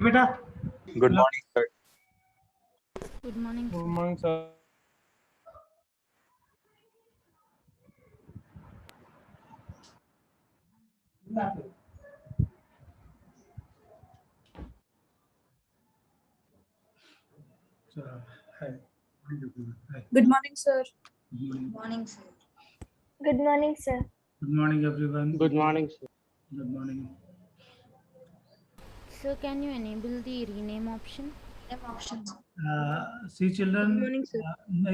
बेटा Good morning, sir. Good morning, Good sir. morning, sir. So, hi. Hi. Good morning, sir. Good morning. Morning, sir. Good morning, sir. Good morning, everyone. Good morning, sir. Good morning. Sir, can you enable the rename option? Name options. See, children, Good morning, sir.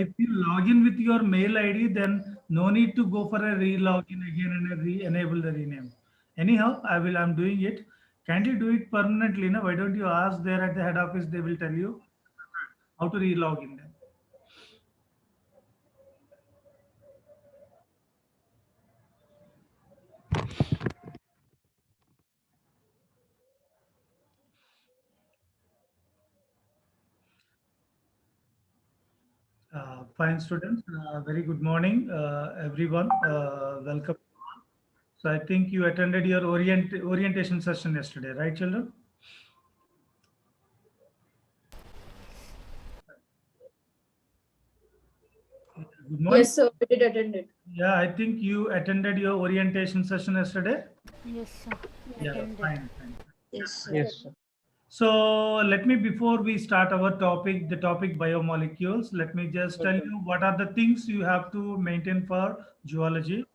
if you log in with your mail ID, then no need to go for a re-login again and re-enable the rename. Anyhow, I'm doing it. Kindly do it permanently. No? Why don't you ask there at the head office? They will tell you how to re-log in then. Fine, students. Very good morning, everyone. Welcome. So I think you attended your orientation session yesterday, right, children? Good morning. Yes, sir. We did attend it. Yeah, I think you attended your orientation session yesterday. Yes, sir. Yeah, Attended. fine. Yes, sir. Yes, sir. So let me, before we start our topic, the topic biomolecules, let me just tell Okay. you what are the things you have to maintain for zoology.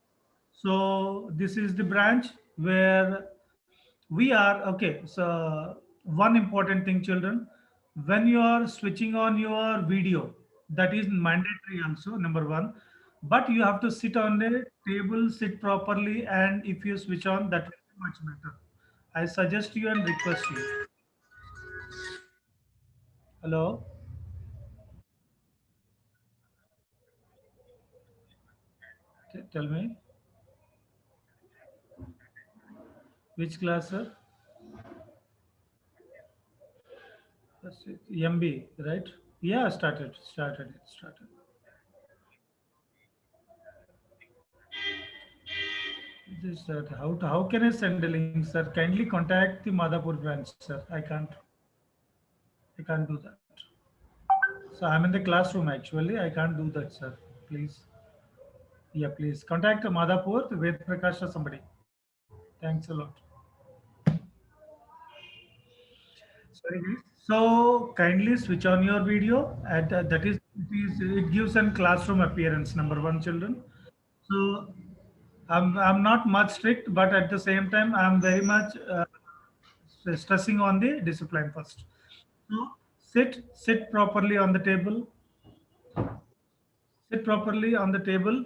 So this is the branch where we are, okay. So one important thing, children, when you are switching on your video, that is mandatory also, number one, but you have to sit on the table, sit properly, and if you switch on, that will be much better. I suggest you and request you. Hello. Tell me, which class, sir? That's it. MB, right? Yeah, started. This, how can I send the link, sir? Kindly contact the Madhapur branch, sir. I can't do that. So I'm in the classroom actually. I can't do that, sir. Please. Yeah, please contact Madhapur, Ved Prakash or somebody. Thanks a lot. Sorry, guys. So kindly switch on your video, and that is it gives an classroom appearance. Number one, children. So I'm not much strict, but at the same time, I'm very much stressing on the discipline first. So sit properly on the table. Sit properly on the table.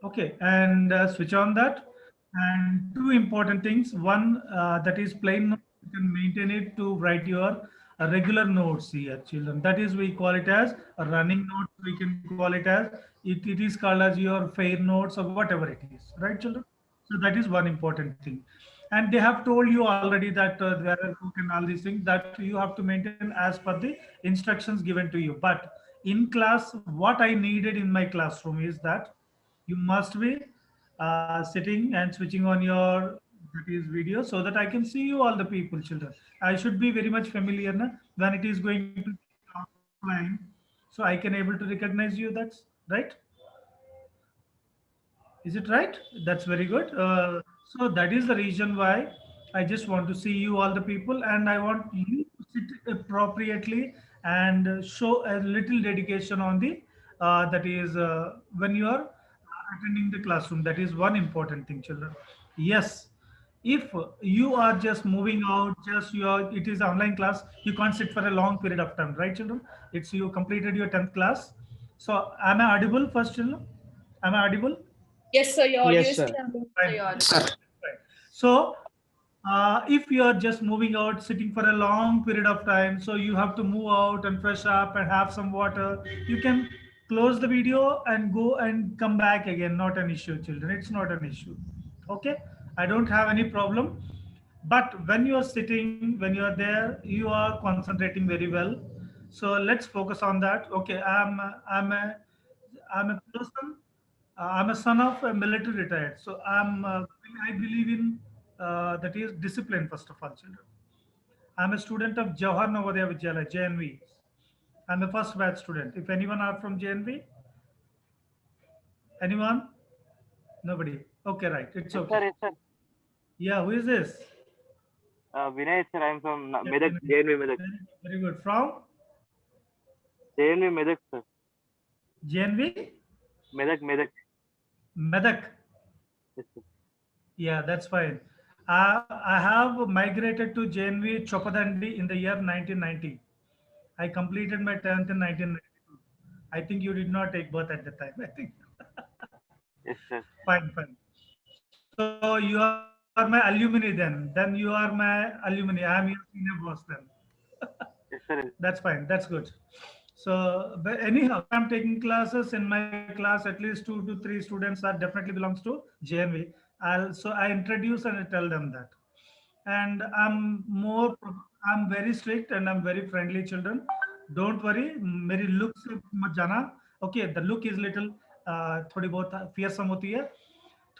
Okay, and switch on that. And two important things. One, that is plain notes. You can maintain it to write your regular notes here, children. That is, we call it as a running notes. We can call it as, it is called as your fair notes or whatever it is, right, children? So that is one important thing. And they have told you already that there are book and all these things that you have to maintain as per the instructions given to you. But in class, what I needed in my classroom is that you must be sitting and switching on your that is video so that I can see you all the people, children. I should be very much familiar na, when it is going to be offline, so I can able to recognize you. That's right. Is it right? That's very good. So that is the reason why I just want to see you all the people, and I want you to sit appropriately and show a little dedication on the that is when you are attending the classroom. That is one important thing, children. Yes, if you are just moving out, just your it is online class, you can't sit for a long period of time, right, children? It's you completed your 10th class. So am I audible first, children? Am I audible? Yes, sir. Your audio Yes, is sir. clear. Fine. Your audio. Right. So, if you are just moving out, sitting for a long period of time, so you have to move out and fresh up and have some water, you can close the video and go and come back again. Not an issue, children. It's not an issue. Okay. I don't have any problem. But when you are sitting, when you are there, you are concentrating very well. So let's focus on that. Okay. I'm a person. I'm a son of a military retired. So I believe in that is discipline, first of all, children. I'm a student of Jawahar Navodaya Vidyalaya, JNV. I'm a first batch student. If anyone are from JNV, anyone? Nobody. Okay, right. It's Yes, okay. sir. Yes, sir. Yeah, who is this? Vinay, sir. I'm from Yeah, Medak, JNV Medak. very good. From JNV Medak, sir. JNV? Medak. Medak. Yes, sir. Yeah, that's fine. I have migrated to JNV Chopadandi in the year 1990. I completed my 10th in 1992. I think you did not take birth at the time. I think. Yes, sir. Fine, fine. So you are my alumni then. Then you are my alumni. I am your senior boss then. Yes, sir. That's fine. That's good. So, but anyhow, if I'm taking classes in my class, at least 2 to 3 students are definitely belongs to JNV. I introduce and I tell them that. And I'm very strict and I'm very friendly children. Don't worry, मेरी look से मत जाना. Okay, the look is little थोड़ी बहुत fearsome होती है.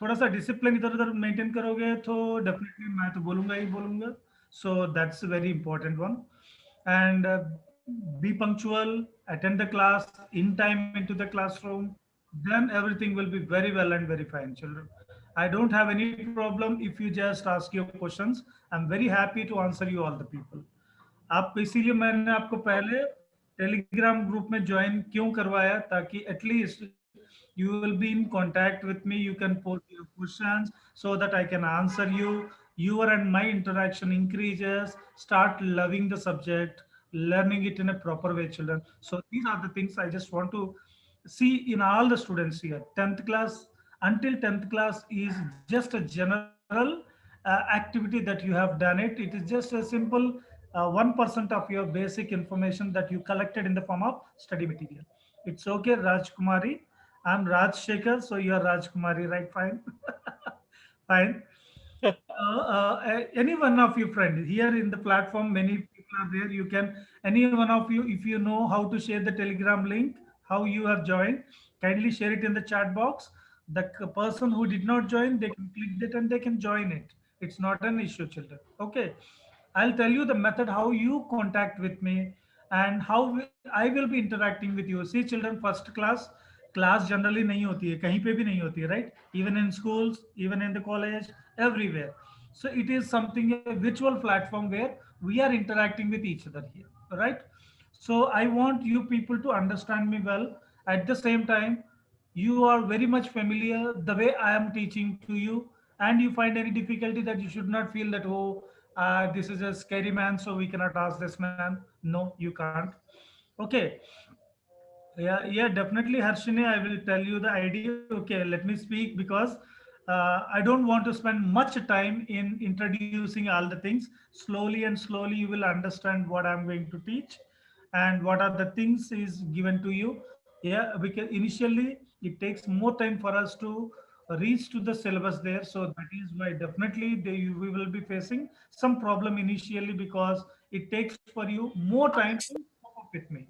थोड़ा सा डिसिप्लिन इधर उधर मेंटेन करोगे तो डेफिनेटली मैं तो बोलूंगा ही बोलूंगा. So that's a very important one. And be punctual, attend the class in time into the classroom, then everything will be very well and very fine, children. I don't have any problem if you just ask your questions. I'm very happy to answer you all the people. आप इसीलिए मैंने आपको पहले Telegram group में join क्यों करवाया, ताकि at least you will be in contact with me, you can post your questions so that I can answer you. Your and my interaction increases, start loving the subject, learning it in a proper way, children. So these are the things I just want to see in all the students here. 10th class, until 10th class is just a general activity that you have done it. It is just a simple 1% of your basic information that you collected in the form of study material. It's okay, Rajkumari. I'm Raj Shekhar, so you are Rajkumari, right? Fine. Fine. Any one of you friends here in the platform, many people are there. You can, any one of you, if you know how to share the Telegram link, how you have joined, kindly share it in the chat box. The person who did not join, they can click that and they can join it. It's not an issue, children. Okay. I'll tell you the method how you contact with me and how I will be interacting with you. See, children, first class generally नहीं होती है, कहीं पे भी नहीं होती है, right? Even in schools, even in the college, everywhere. So it is something a virtual platform where we are interacting with each other here, right? So I want you people to understand me well. At the same time, you are very much familiar the way I am teaching to you, and you find any difficulty that you should not feel that, oh, this is a scary man, so we cannot ask this man. No, you can't. Okay. Yeah, definitely, Harshini. I will tell you the idea. Okay, let me speak because I don't want to spend much time in introducing all the things. Slowly, you will understand what I'm going to teach and what are the things is given to you. Yeah, because initially it takes more time for us to reach to the syllabus there. So that is why definitely we will be facing some problem initially because it takes for you more time to cope up with me.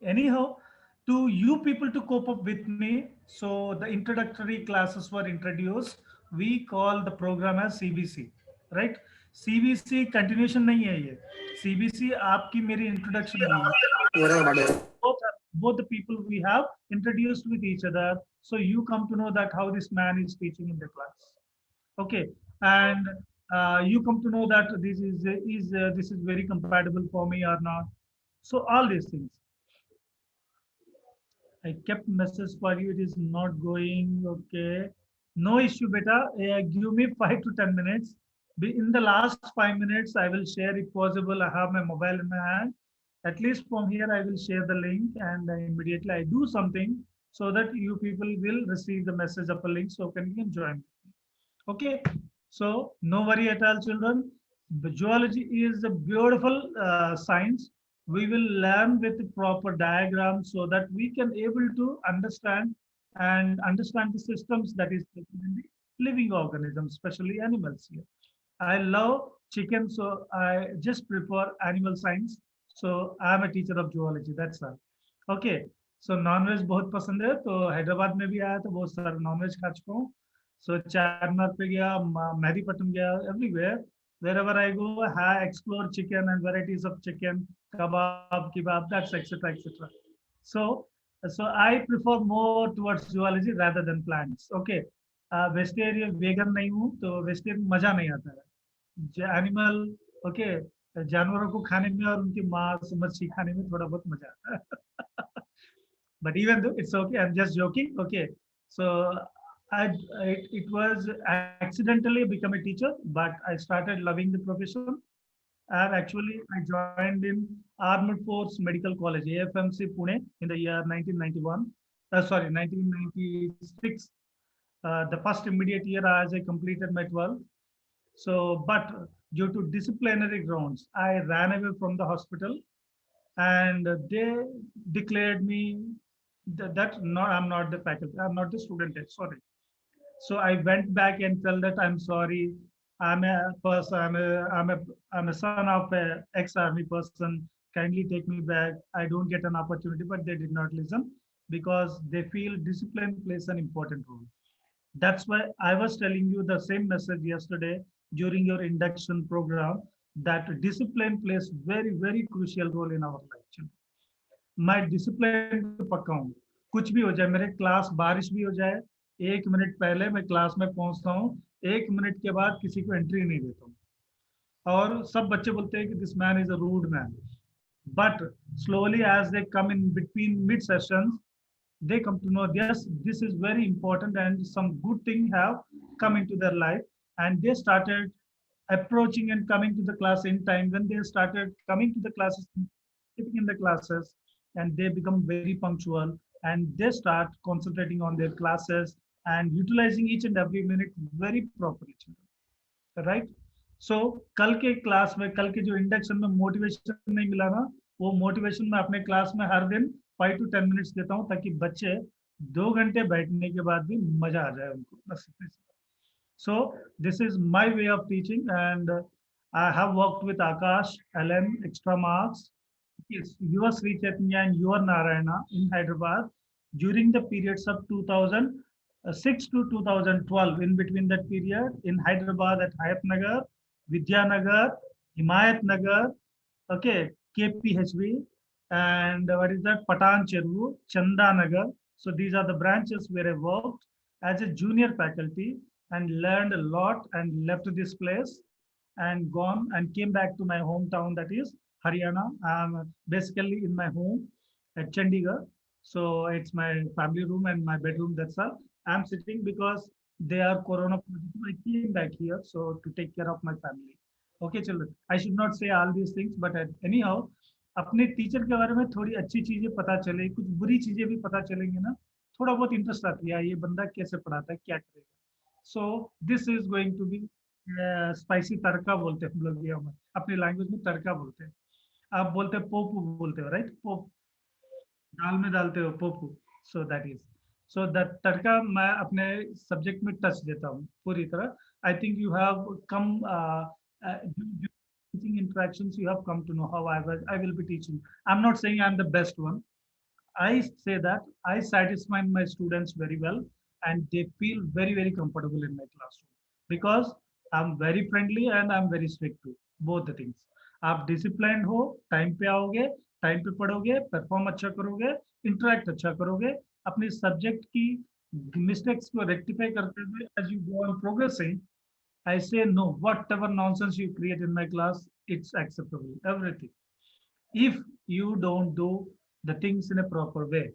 Anyhow, to you people to cope up with me, so the introductory classes were introduced. We call the program as CBC, right? CBC continuation नहीं है ये. CBC आपकी मेरी introduction हुई है. Both the people we have introduced with each other, so you come to know that how this man is teaching in the class. Okay, and you come to know that this is very compatible for me or not. So all these things. I kept message for you. It is not going. Okay. No issue, beta. Give me 5 to 10 minutes. In the last 5 minutes, I will share if possible. I have my mobile in my hand. At least from here, I will share the link and immediately I do something so that you people will receive the message of a link so you can join. Okay. So no worry at all, children. The zoology is a beautiful science. We will learn with proper diagrams so that we can able to understand the systems that is in the living organisms, especially animals here. I love chicken, so I just prefer animal science. So I am a teacher of zoology. That's all. Okay. So non-veg बहुत पसंद है, तो हैदराबाद में भी आया तो बहुत सारा non-veg खा चुका हूँ. So Charminar पे गया, Mehdipatam गया, everywhere. Wherever I go, I explore chicken and varieties of chicken, kebab, that's etc. etc. So, so I prefer more towards zoology rather than plants. Okay, vegetarian vegan नहीं हूँ तो vegetarian मजा नहीं आता है. Animal, okay, जानवरों को खाने में और उनकी मांस मच्छी खाने में थोड़ा बहुत मजा आता है. But even though it's okay, I'm just joking. Okay, so it was accidentally become a teacher, but I started loving the profession. And actually, I joined in Armed Force Medical College, AFMC Pune, in the year 1991. Sorry, 1996. The first immediate year as I completed my 12th. So, but due to disciplinary grounds, I ran away from the hospital, and they declared me that no, I'm not the faculty, I'm not the student yet, sorry. So I went back and told that I'm sorry, I'm a person, I'm a son of a ex-army person. Kindly take me back. I don't get an opportunity, but they did not listen because they feel discipline plays an important role. That's why I was telling you the same message yesterday during your induction program, that discipline plays very crucial role in our life. मैं discipline पे पक्का हूँ. कुछ भी हो जाए, मेरे class बारिश भी हो जाए, 1 मिनट पहले मैं क्लास में पहुंचता हूँ, 1 मिनट के बाद किसी को एंट्री नहीं देता हूँ. और सब बच्चे बोलते हैं कि this man is a rude man, but slowly as they come in between mid sessions, they come to know, yes, this is very important and some good thing have come into their life, and they started approaching and coming to the class in time. When they started coming to the classes, sitting in the classes, and they become very punctual, and they start concentrating on their classes and utilizing each and every minute very properly, right? So कल के class में, कल के जो induction में motivation नहीं मिला ना, वो मोटिवेशन मैं अपने क्लास में हर दिन 5 to 10 minutes देता हूँ, ताकि बच्चे 2 घंटे बैठने के बाद भी मजा आ जाए उनको. बस. So this is my way of teaching, and I have worked with Akash, Alan, Extra Marks, yes, your Sri Chaitanya and your Narayana in Hyderabad during the periods of 2006 to 2012. In between that period, in Hyderabad at Hayat Nagar, Vidyanagar, Himayat Nagar, okay, KPHB, and what is that, Patan Cheru, Chanda Nagar. So these are the branches where I worked as a junior faculty and learned a lot, and left this place and gone and came back to my hometown, that is Haryana. I'm basically in my home at Chandigarh. So it's my family room and my bedroom. That's all. I'm sitting because they are corona positive. I came back here so to take care of my family. Okay, children. I should not say all these things, but anyhow, अपने teacher के बारे में थोड़ी अच्छी चीजें पता चले, कुछ बुरी चीजें भी पता चलेंगे ना, थोड़ा बहुत इंटरेस्ट आती है, ये बंदा कैसे पढ़ाता है, क्या करेगा. So this is going to be spicy तड़का बोलते हैं हम लोग, ये अपनी लैंग्वेज में तड़का बोलते हैं. आप बोलते हैं पोपू बोलते हो, राइट? पोप, दाल में डालते हो पोपू. So that is, so that तड़का मैं अपने सब्जेक्ट में टच देता हूँ पूरी तरह. I think you have come teaching interactions, you have come to know how I will be teaching. I'm not saying I'm the best one. I say that I satisfy my students very well, and they feel very comfortable in my classroom because I'm very friendly and I'm very strict too. Both the things. आप disciplined हो, time पे आओगे, time पे पढ़ोगे, perform अच्छा करोगे, interact अच्छा करोगे, अपने subject की mistakes को rectify करते हुए as you go on progressing, I say no, whatever nonsense you create in my class, it's acceptable, everything. If you don't do the things in a proper way,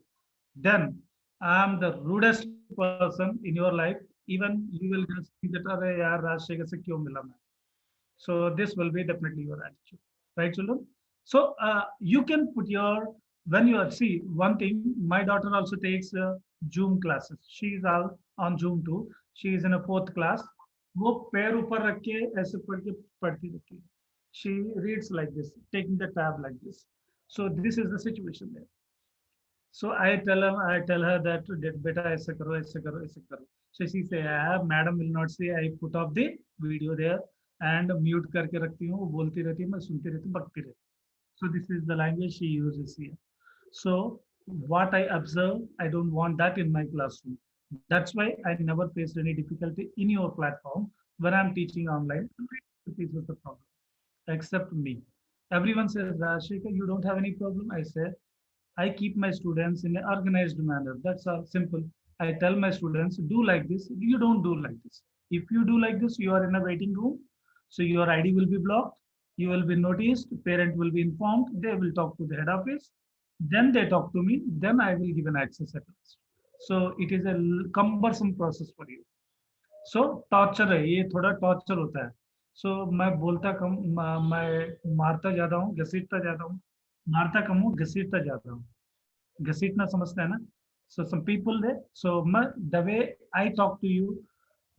then I'm the rudest person in your life. Even you will just think that, "Arey yaar, Rajshekhar se kyun mila main?" So this will be definitely your attitude, right, children? So you can put your, when you are, see one thing, my daughter also takes Zoom classes. She is all on Zoom too. She is in a 4th class. वो पैर ऊपर रख के ऐसे पढ़ के पढ़ती रहती है. She reads like this, taking the tab like this. So this is the situation there. So I tell her that beta ऐसे करो, ऐसे करो, ऐसे करो. So she say, madam will not say. I put off the video there and mute करके रखती हूँ. वो बोलती रहती है, मैं सुनती रहती हूँ, बकती रहती. So this is the language she uses here. So what I observe, I don't want that in my classroom. That's why I never faced any difficulty in your platform when I'm teaching online. This is the problem, except me. Everyone says, Rashika, you don't have any problem. I say, I keep my students in an organized manner. That's all simple. I tell my students, do like this. You don't do like this. If you do like this, you are in a waiting room. So your ID will be blocked. You will be noticed. Parent will be informed. They will talk to the head office. Then they talk to me. Then I will give an access at last. So it is a cumbersome process for you. So torture है ये, थोड़ा torture होता है. सो मैं बोलता कम, मैं मारता ज्यादा हूँ, घसीटता ज्यादा हूँ. मारता कम हूँ, घसीटता ज्यादा हूँ. घसीटना समझते हैं ना. So some people they, so the way I talk to you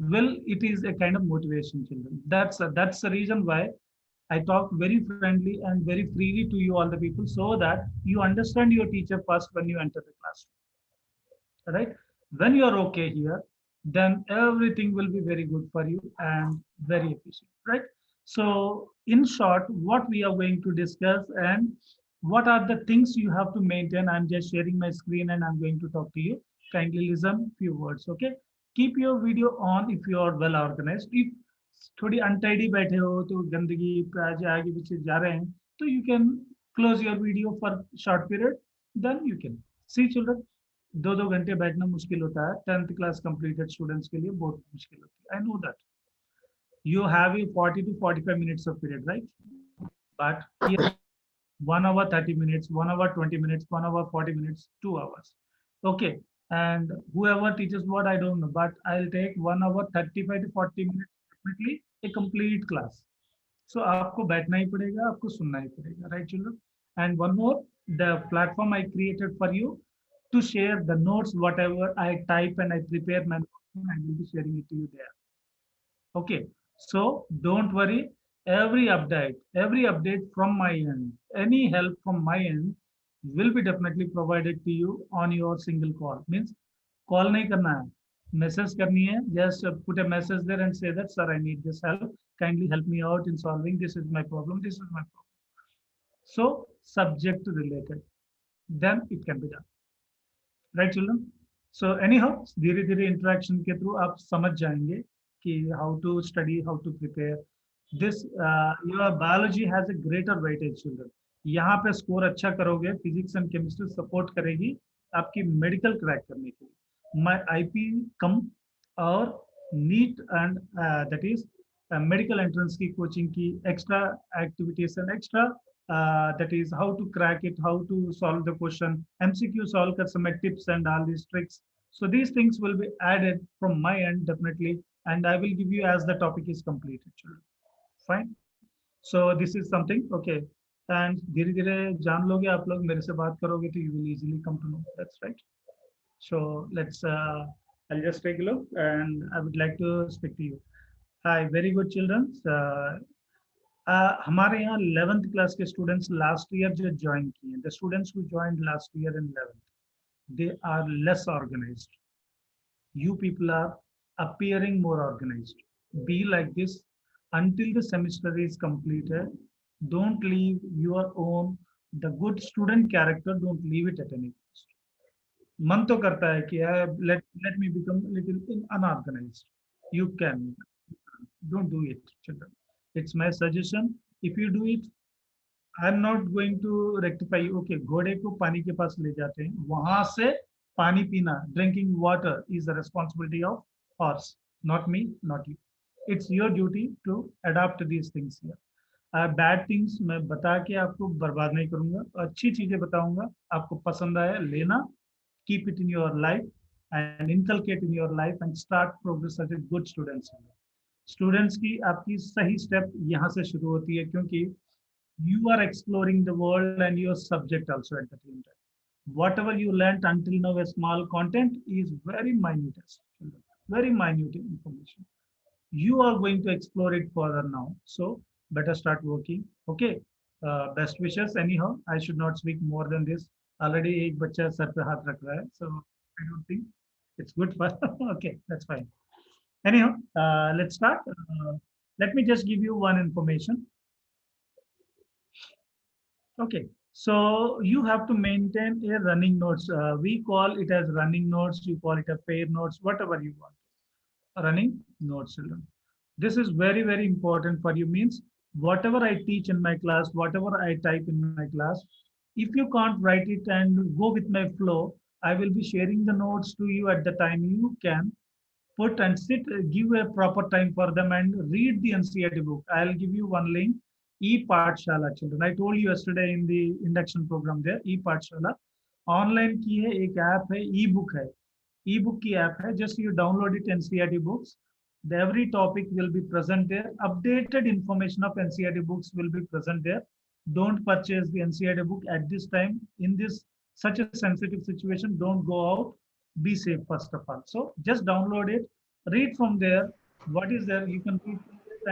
will, it is a kind of motivation, children. That's the reason why I talk very friendly and very freely to you all the people, so that you understand your teacher first when you enter the classroom, right? When you are okay here, then everything will be very good for you and very efficient, right? So in short, what we are going to discuss and what are the things you have to maintain, I'm just sharing my screen and I'm going to talk to you. Kindly listen few words, okay? Keep your video on if you are well organized. If थोड़ी untidy बैठे हो तो गंदगी आगे पीछे जा रहे हैं, तो you can close your video for short period, then you can see. Children, 2-2 घंटे बैठना मुश्किल होता है. 10th क्लास कंप्लीटेड स्टूडेंट्स के लिए बहुत मुश्किल होती है. I know that you have a 40 to 45 minutes of period, right? But here 1 hour 30 minutes, 1 hour 20 minutes, 1 hour 40 minutes, 2 hours. Okay. And whoever teaches what, I don't know, but I'll take 1 hour 35 to 40 minutes, definitely a complete class. So आपको बैठना ही पड़ेगा, आपको सुनना ही पड़ेगा, right children? And one more, the platform I created for you to share the notes, whatever I type and I prepare my notes, I will be sharing it to you there. Okay, so don't worry. Every update from my end, any help from my end will be definitely provided to you on your single call. Means call नहीं करना है, message करनी है. Just put a message there and say that, sir, I need this help. Kindly help me out in solving. This is my problem. This is my problem. So subject related, then it can be done. Right, children? So anyhow, धीरे धीरे interaction के through आप समझ जाएंगे कि how to study, how to prepare. This your biology has a greater weightage, children. यहाँ पे score अच्छा करोगे, फिजिक्स एंड केमिस्ट्री सपोर्ट करेगी आपकी मेडिकल क्रैक करने के लिए. माय आईपी कम और neat and that is medical entrance की कोचिंग की extra activities and extra that is how to crack it, how to solve the question, MCQ solve customer tips and all these tricks. So these things will be added from my end definitely, and I will give you as the topic is completed, children. Fine. So this is something, okay. And धीरे धीरे जान लोगे आप लोग, मेरे से बात करोगे तो you will easily come to know. That's right. So let's I'll just take a look and I would like to speak to you. Hi, very good children. हमारे यहाँ 11th क्लास के स्टूडेंट्स लास्ट ईयर जो join किए, the students who joined last year in 11th, they are less organized. You people are appearing more organized. Be like this until the semester is completed. Don't leave your own, the good student character, don't leave it at any cost. मन तो करता है कि let me become a little unorganized. You can. Don't do it, children. It's my suggestion. If you do it, I'm not going to rectify you. Okay, घोड़े को पानी के पास ले जाते हैं, वहां से पानी पीना, drinking water is the responsibility of horse, not me, not you. It's your duty to adapt these things here. Bad things मैं बता के आपको बर्बाद नहीं करूंगा, अच्छी चीजें बताऊंगा, आपको पसंद आया लेना, keep it in your life and inculcate in your life and start progress as a good student. Students की आपकी सही स्टेप यहाँ से शुरू होती है, क्योंकि you are exploring the world and your subject also at the same time. Whatever you learned until now, a small content is very minute, very minute information. You are going to explore it further now, so better start working. Okay, best wishes. Anyhow, I should not speak more than this. Already एक बच्चा sir पे हाथ रख रहा है, so I don't think it's good for okay, that's fine. Anyhow, let's start. Let me just give you one information. Okay, So you have to maintain a running notes. We call it as running notes. You call it a pair notes, whatever you want. Running notes, children. This is very, very important for you. Means whatever I teach in my class, whatever I type in my class, if you can't write it and go with my flow, I will be sharing the notes to you at the time you can put and sit, give a proper time for them and read the NCERT book. I'll give you one link, e-Pathshala children. I told you yesterday in the induction program there, e-Pathshala. Online की है एक app है ई book है ई book की app है just you download it NCERT books every topic will be present there updated information of NCERT books will be present there don't purchase the NCERT book at this time in this such a sensitive situation don't go out be safe first of all so just download it read from there what is there you can read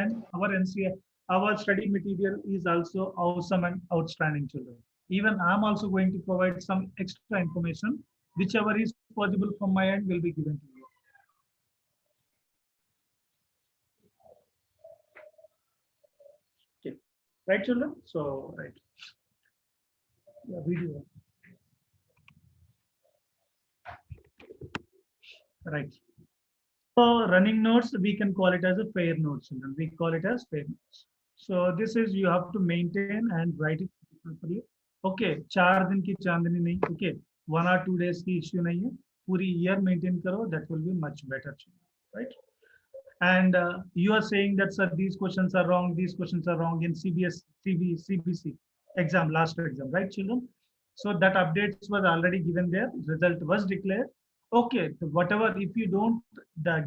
and our NCERT our study material is also awesome and outstanding children even I'm also going to provide some extra information whichever is possible from my end will be given to you. Okay. Right children so right yeah, video right so running notes we can call it as a pair notes children we call it as pair notes so this is you have to maintain and write it properly okay 4 दिन की चांदनी नहीं okay 1 or 2 days की issue नहीं है पूरी year maintain करो that will be much better right and you are saying that sir these questions are wrong in CBS CBC exam last exam right children so that updates was already given there result was declared okay so whatever if you don't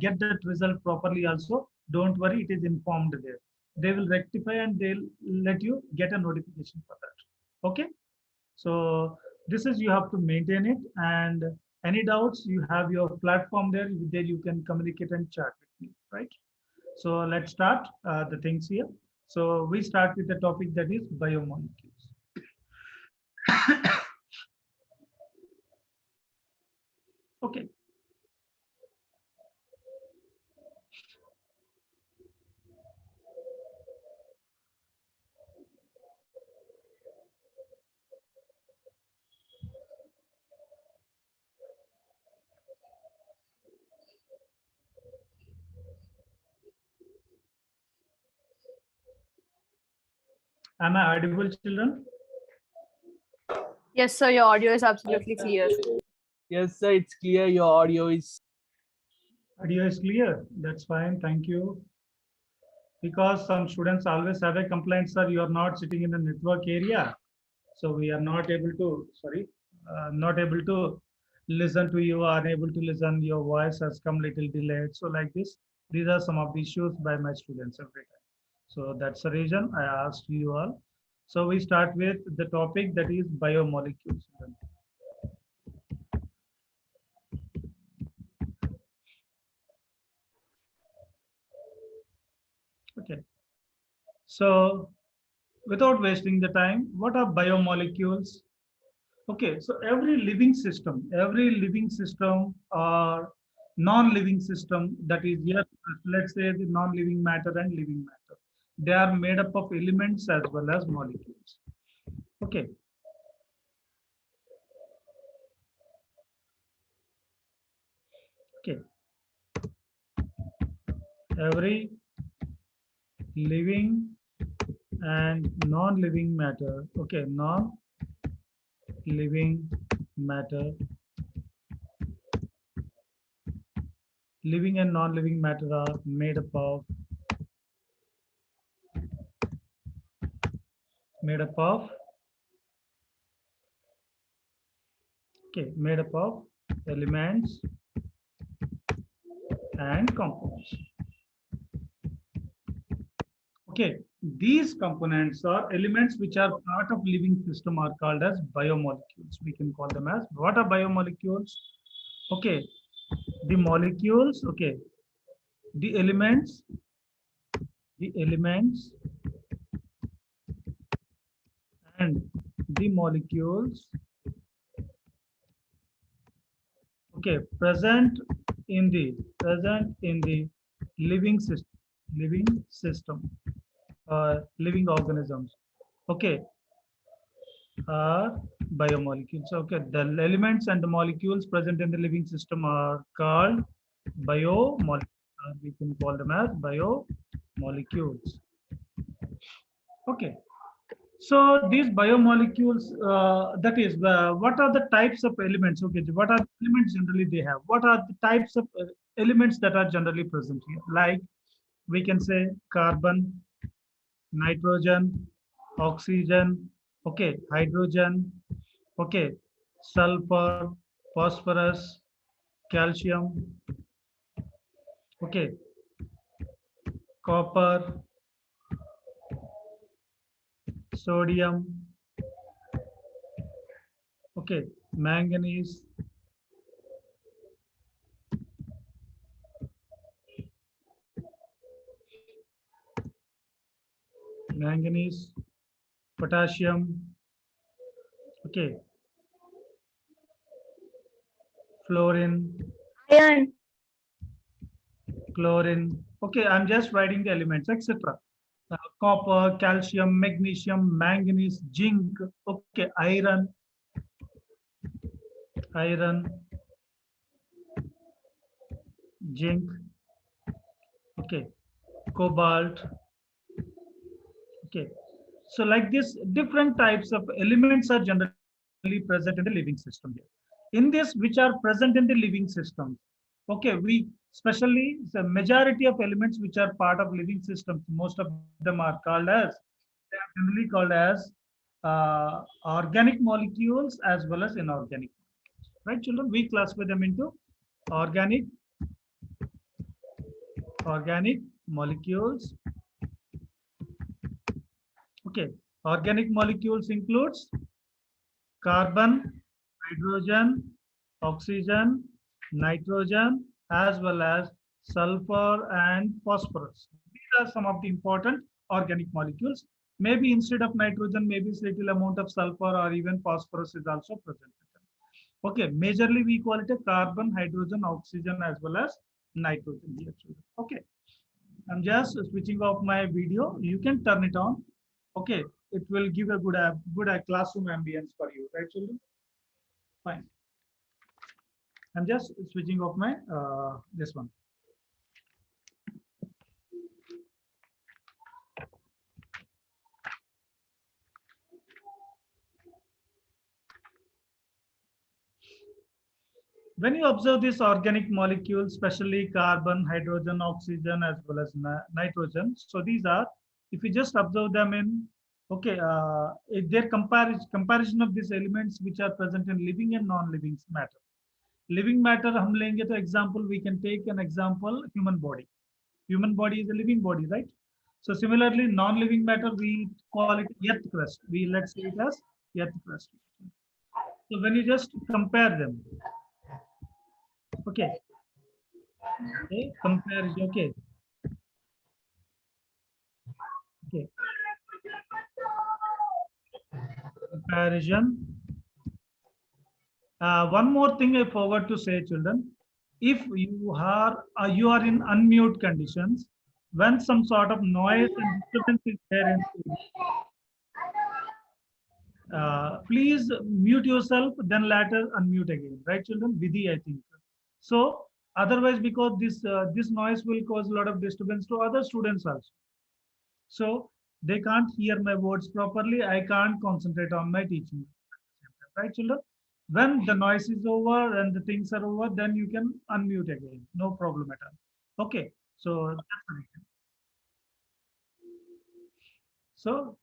get that result properly also don't worry it is informed there they will rectify and they'll let you get a notification for that okay so this is you have to maintain it and any doubts you have your platform there you can communicate and chat with me right so let's start the things here so we start with the topic that is biomolecules okay am I audible children Yes, sir. Your audio is absolutely clear. Yes, sir, it's clear. Your audio is. audio is clear that's fine thank you because some students always have a complaint sir you are not sitting in the network area so we are not able to not able to listen to you unable to listen your voice has come little delayed so like this these are some of the issues by my students every time so that's the reason I asked you all so we start with the topic that is biomolecules okay so without wasting the time what are biomolecules okay so every living system or non-living system that is here let's say the non-living matter and living matter they are made up of elements as well as molecules okay okay every living and non-living matter okay non-living matter living and non-living matter are made up of elements and compounds okay these components or elements which are part of living system are called as biomolecules we can call them as what are biomolecules okay the molecules okay the elements and the molecules okay present in the living system living organisms okay are biomolecules. Okay, the elements and the molecules present in the living system are called biomolecules. We can call them as biomolecules. Okay, so these biomolecules, that is, what are the types of elements? Okay, what are the elements generally they have? What are the types of elements that are generally present here? Like we can say carbon, nitrogen, oxygen, okay, hydrogen, okay, sulfur, phosphorus, calcium, okay, copper, sodium, okay, manganese, manganese, potassium, okay, fluorine, Iron. chlorine. Okay, I'm just writing the elements, etc. Copper, calcium, magnesium, manganese, zinc, okay, iron, zinc, okay, cobalt, okay. So like this, different types of elements are generally present in the living system here. In this, which are present in the living systems, okay, we especially the majority of elements which are part of living systems, most of them are called as, they are generally called as organic molecules as well as inorganic. Right, children? We classify them into organic, organic molecules. Okay, organic molecules includes carbon, hydrogen, oxygen, nitrogen, as well as sulfur and phosphorus. These are some of the important organic molecules. Maybe instead of nitrogen, maybe little amount of sulfur or even phosphorus is also present. Okay, majorly we call it a carbon, hydrogen, oxygen, as well as nitrogen here, children. Okay, I'm just switching off my video. You can turn it on. Okay, it will give a good classroom ambience for you, right, children? Fine. I'm just switching off my this one. When you observe these organic molecules, especially carbon, hydrogen, oxygen, as well as nitrogen, so these are, if you just observe them in, okay, their comparison of these elements which are present in living and non-living matter. Living matter, हम लेंगे तो example, we can take an example, human body. Human body is a living body, right? So similarly, non-living matter, we call it earth crust. Let's say it as earth crust. So when you just compare them, okay, comparison, okay, comparison. One more thing I forgot to say, children. If you are in unmute conditions, when some sort of noise and disturbance is there in please mute yourself, then later unmute again, right, children? Vidhi, I think. So otherwise, because this noise will cause a lot of disturbance to other students also. So they can't hear my words properly. I can't concentrate on my teaching. Right, children? When the noise is over and the things are over, then you can unmute again. No problem at all. Okay. So that's the reason. So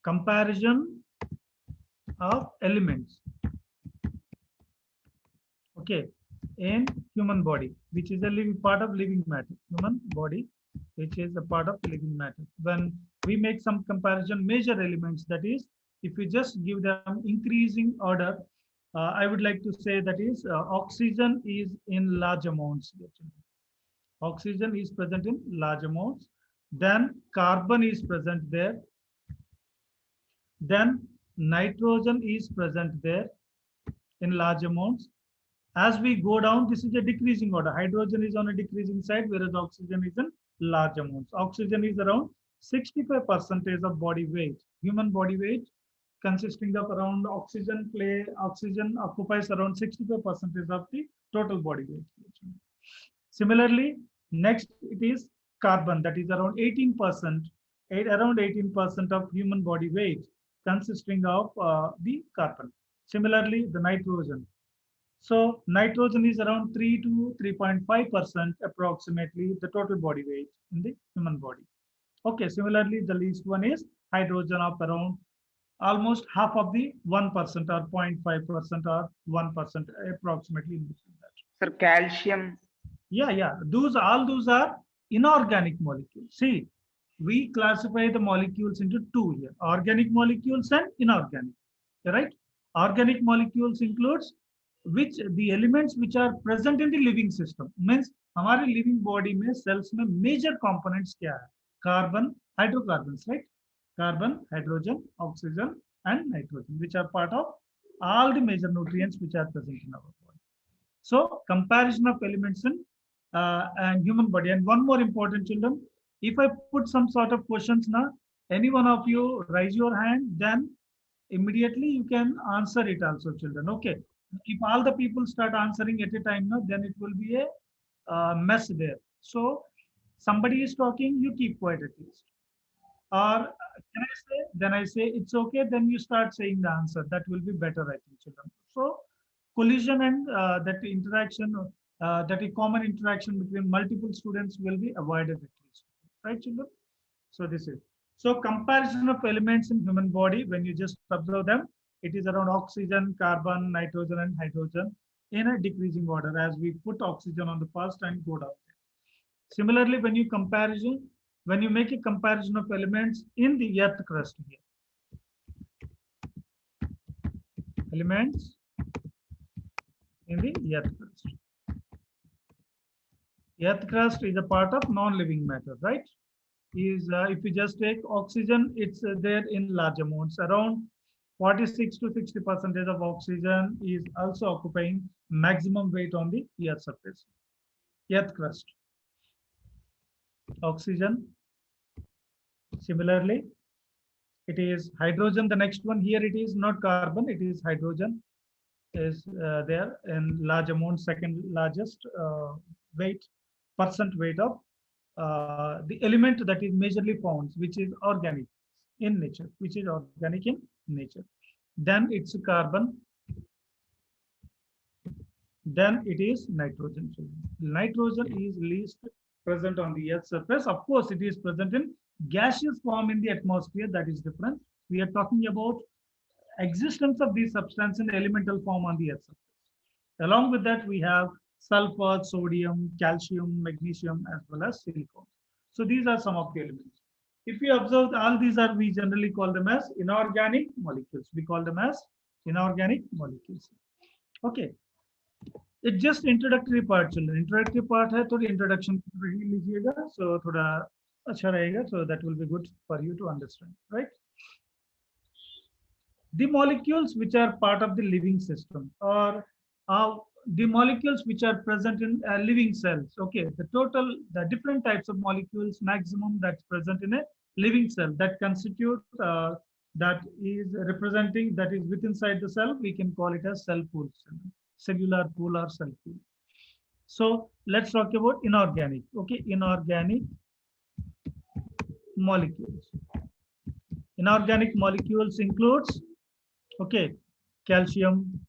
comparison of elements. Okay, in human body, which is a living part of living matter. Human body, which is a part of living matter. When we make some comparison, major elements, that is, if we just give them increasing order, I would like to say that is oxygen is in large amounts. Oxygen is present in large amounts. Then carbon is present there. Then nitrogen is present there in large amounts. As we go down, this is a decreasing order. Hydrogen is on a decreasing side, whereas oxygen is in large amounts. Oxygen is around 65% of body weight, human body weight. consisting of around oxygen occupies around 65% of the total body weight. Similarly, next it is carbon, that is around 18%, around 18% of human body weight consisting of the carbon. Similarly, the nitrogen. So nitrogen is around 3 to 3.5% approximately the total body weight in the human body. Okay, similarly, the least one is hydrogen of around almost half of the 1% or 0.5% or 1% approximately in between that. Sir, calcium. Yeah. All those are inorganic molecules. See, we classify the molecules into two here: organic molecules and inorganic. Right? Organic molecules includes which the elements which are present in the living system. Means हमारे living body में cells में major components क्या है? Carbon, hydrocarbons, right? Carbon, hydrogen, oxygen, and nitrogen, which are part of all the major nutrients which are present in our body. So comparison of elements in and human body. And one more important, children, if I put some sort of questions now, any one of you raise your hand, then immediately you can answer it also, children. Okay. If all the people start answering at a time now, then it will be a mess there. So somebody is talking, you keep quiet at least. Or can I say, then I say it's okay, then you start saying the answer. That will be better, I think, children. So collision and that interaction, that a common interaction between multiple students will be avoided at least. Right, children? So this is. So comparison of elements in human body, when you just observe them, it is around oxygen, carbon, nitrogen, and hydrogen in a decreasing order as we put oxygen on the first and go down there. Similarly, when you make a comparison of elements in the earth crust here, elements in the earth crust. Earth crust is a part of non-living matter, right? If you just take oxygen, it's there in large amounts. Around 46 to 60% of oxygen is also occupying maximum weight on the earth surface. Earth crust. Oxygen. Similarly, it is hydrogen. The next one here, it is not carbon, it is hydrogen. Is there in large amount, second largest percent weight of the element that is majorly found, which is organic in nature, Then it's carbon. Then it is nitrogen. Nitrogen is least present on the earth's surface. Of course, it is present in gaseous form in the atmosphere. That is different. We are talking about existence of these substances in elemental form on the earth's surface. Along with that, we have sulfur, sodium, calcium, magnesium, as well as silicon. So these are some of the elements. If we observe, all these are, we generally call them as inorganic molecules. We call them as inorganic molecules. Okay. It's just introductory part, children. Introductory part है, थोड़ी introduction लीजिएगा, so थोड़ा अच्छा रहेगा, so that will be good for you to understand, right? The molecules which are part of the living system, or the molecules which are present in living cells. Okay, the different types of molecules maximum that's present in a living cell that constitute that is representing, that is within inside the cell, we can call it as cell pool, cellular pool or cell pool. So let's talk about inorganic. Okay, inorganic molecules. Inorganic molecules includes, okay, calcium,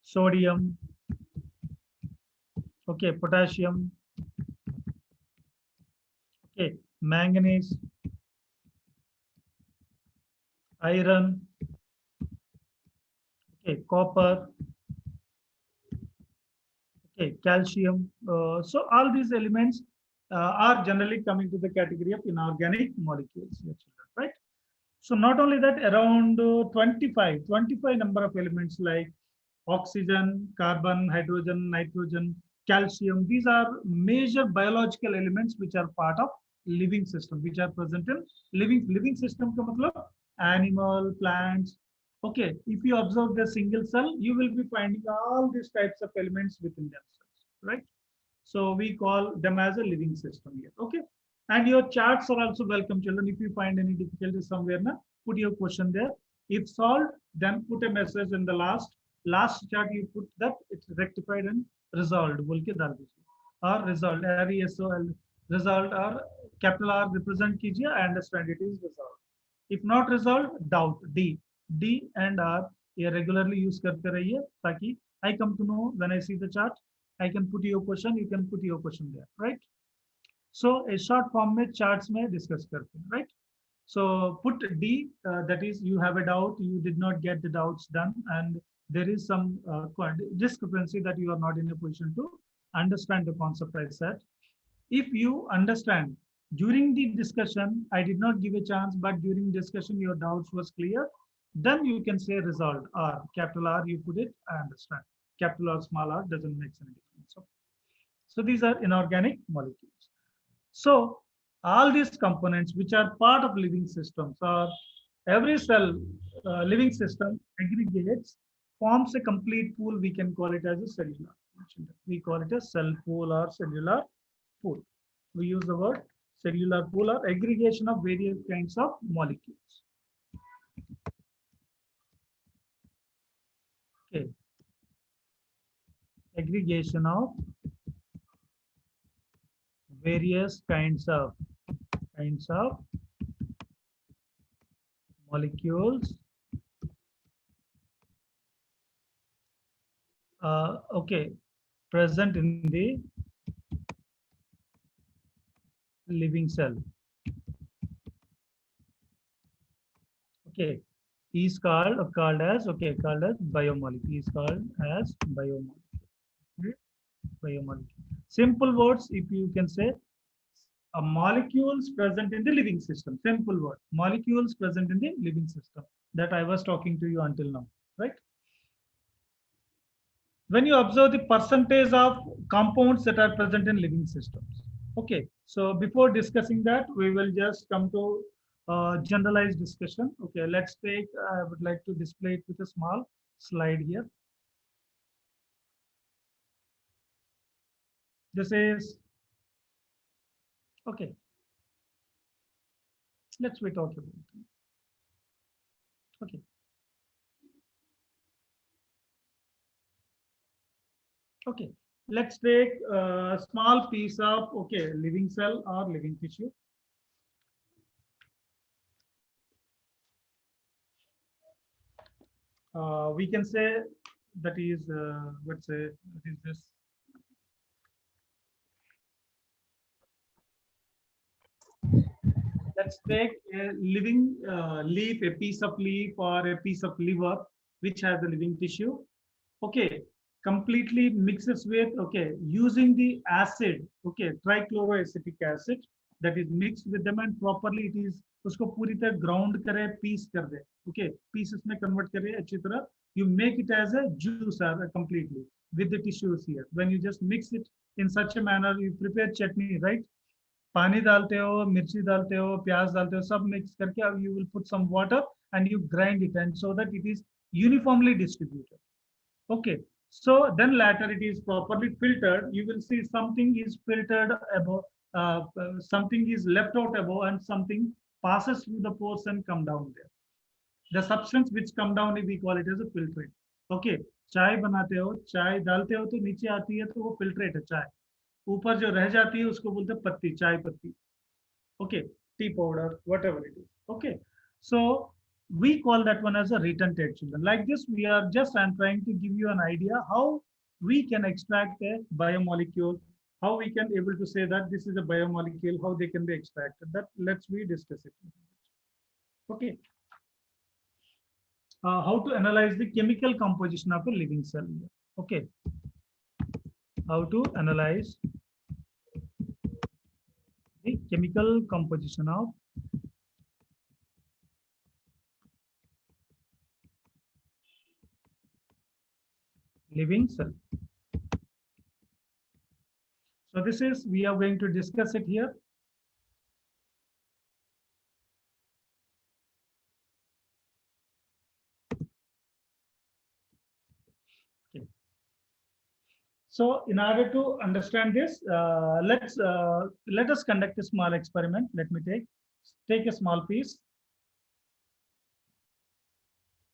sodium, okay, potassium, okay, manganese, iron, okay, copper, okay, calcium. So all these elements are generally coming to the category of inorganic molecules, right? So not only that, around 25 number of elements like oxygen, carbon, hydrogen, nitrogen, calcium. These are major biological elements which are part of living system, which are present in living system. का मतलब animal, plants. Okay, if you observe the single cell, you will be finding all these types of elements within themselves, right? So we call them as a living system here. Okay, and your charts are also welcome, children. If you find any difficulty somewhere, na, put your question there. If solved, then put a message in the last chart. You put that it's rectified and resolved. बोल के डाल दीजिए. Or resolved. RESOL resolved or capital R represent कीजिए. I understand it is resolved. If not resolved, doubt. D and R ये regularly use करते रहिए ताकि I come to know when I see the chart. I can put your question. You can put your question there, right? So a short form में charts में discuss करते हैं, right? So put D, that is you have a doubt, you did not get the doubts done, and there is some discrepancy that you are not in a position to understand the concept I said. If you understand during the discussion, I did not give a chance, but during discussion your doubts was clear, then you can say resolved. R, capital R, you put it, I understand. Capital or small r doesn't make any difference. So these are inorganic molecules. So all these components which are part of living systems, or every cell living system aggregates, forms a complete pool. We can call it as a cellular. We call it a cell pool or cellular pool. We use the word cellular pool or aggregation of various kinds of molecules. Okay. Aggregation of various kinds of molecules. Okay, present in the living cell. Okay, is called as biomolecule. Is called as biomolecule. Biomolecule. Simple words, if you can say, molecules present in the living system. Simple word, molecules present in the living system that I was talking to you until now, right? When you observe the percentage of compounds that are present in living systems. Okay, so before discussing that, we will just come to generalized discussion. Okay, let's take, I would like to display it with a small slide here. This is, okay, let's we talk about it. Okay. Okay, let's take a small piece of, okay, living cell or living tissue. We can say that is, let's say, that is this. Let's take a living leaf, a piece of leaf or a piece of liver, which has the living tissue. Okay, completely mixes with, okay, using the acid, okay, trichloroacetic acid that is mixed with them, and properly it is, उसको पूरी तरह ground करे, piece कर दे, okay, pieces में convert करे अच्छी तरह. You make it as a juice completely with the tissues here. When you just mix it in such a manner, you prepare chutney, right? पानी डालते हो, मिर्ची डालते हो, प्याज डालते हो, सब mix करके अब you will put some water and you grind it, and so that it is uniformly distributed. Okay, so then later it is properly filtered. You will see something is filtered above, something is left out above, and something passes through the pores and come down there. The substance which come down, we call it as a filtrate. Okay, चाय बनाते हो, चाय डालते हो तो नीचे आती है तो वो filtrate है चाय. ऊपर जो रह जाती है उसको बोलते हैं पत्ती, चाय पत्ती. Okay, tea powder, whatever it is. Okay, so we call that one as a retentate, children. Like this, we are just, I'm trying to give you an idea how we can extract a biomolecule, how we can able to say that this is a biomolecule, how they can be extracted. That let's we discuss it. Okay. How to analyze the chemical composition of a living cell. Okay. How to analyze the chemical composition of living cell. So this is, we are going to discuss it here. Okay. So in order to understand this, let us conduct a small experiment. Let me take a small piece.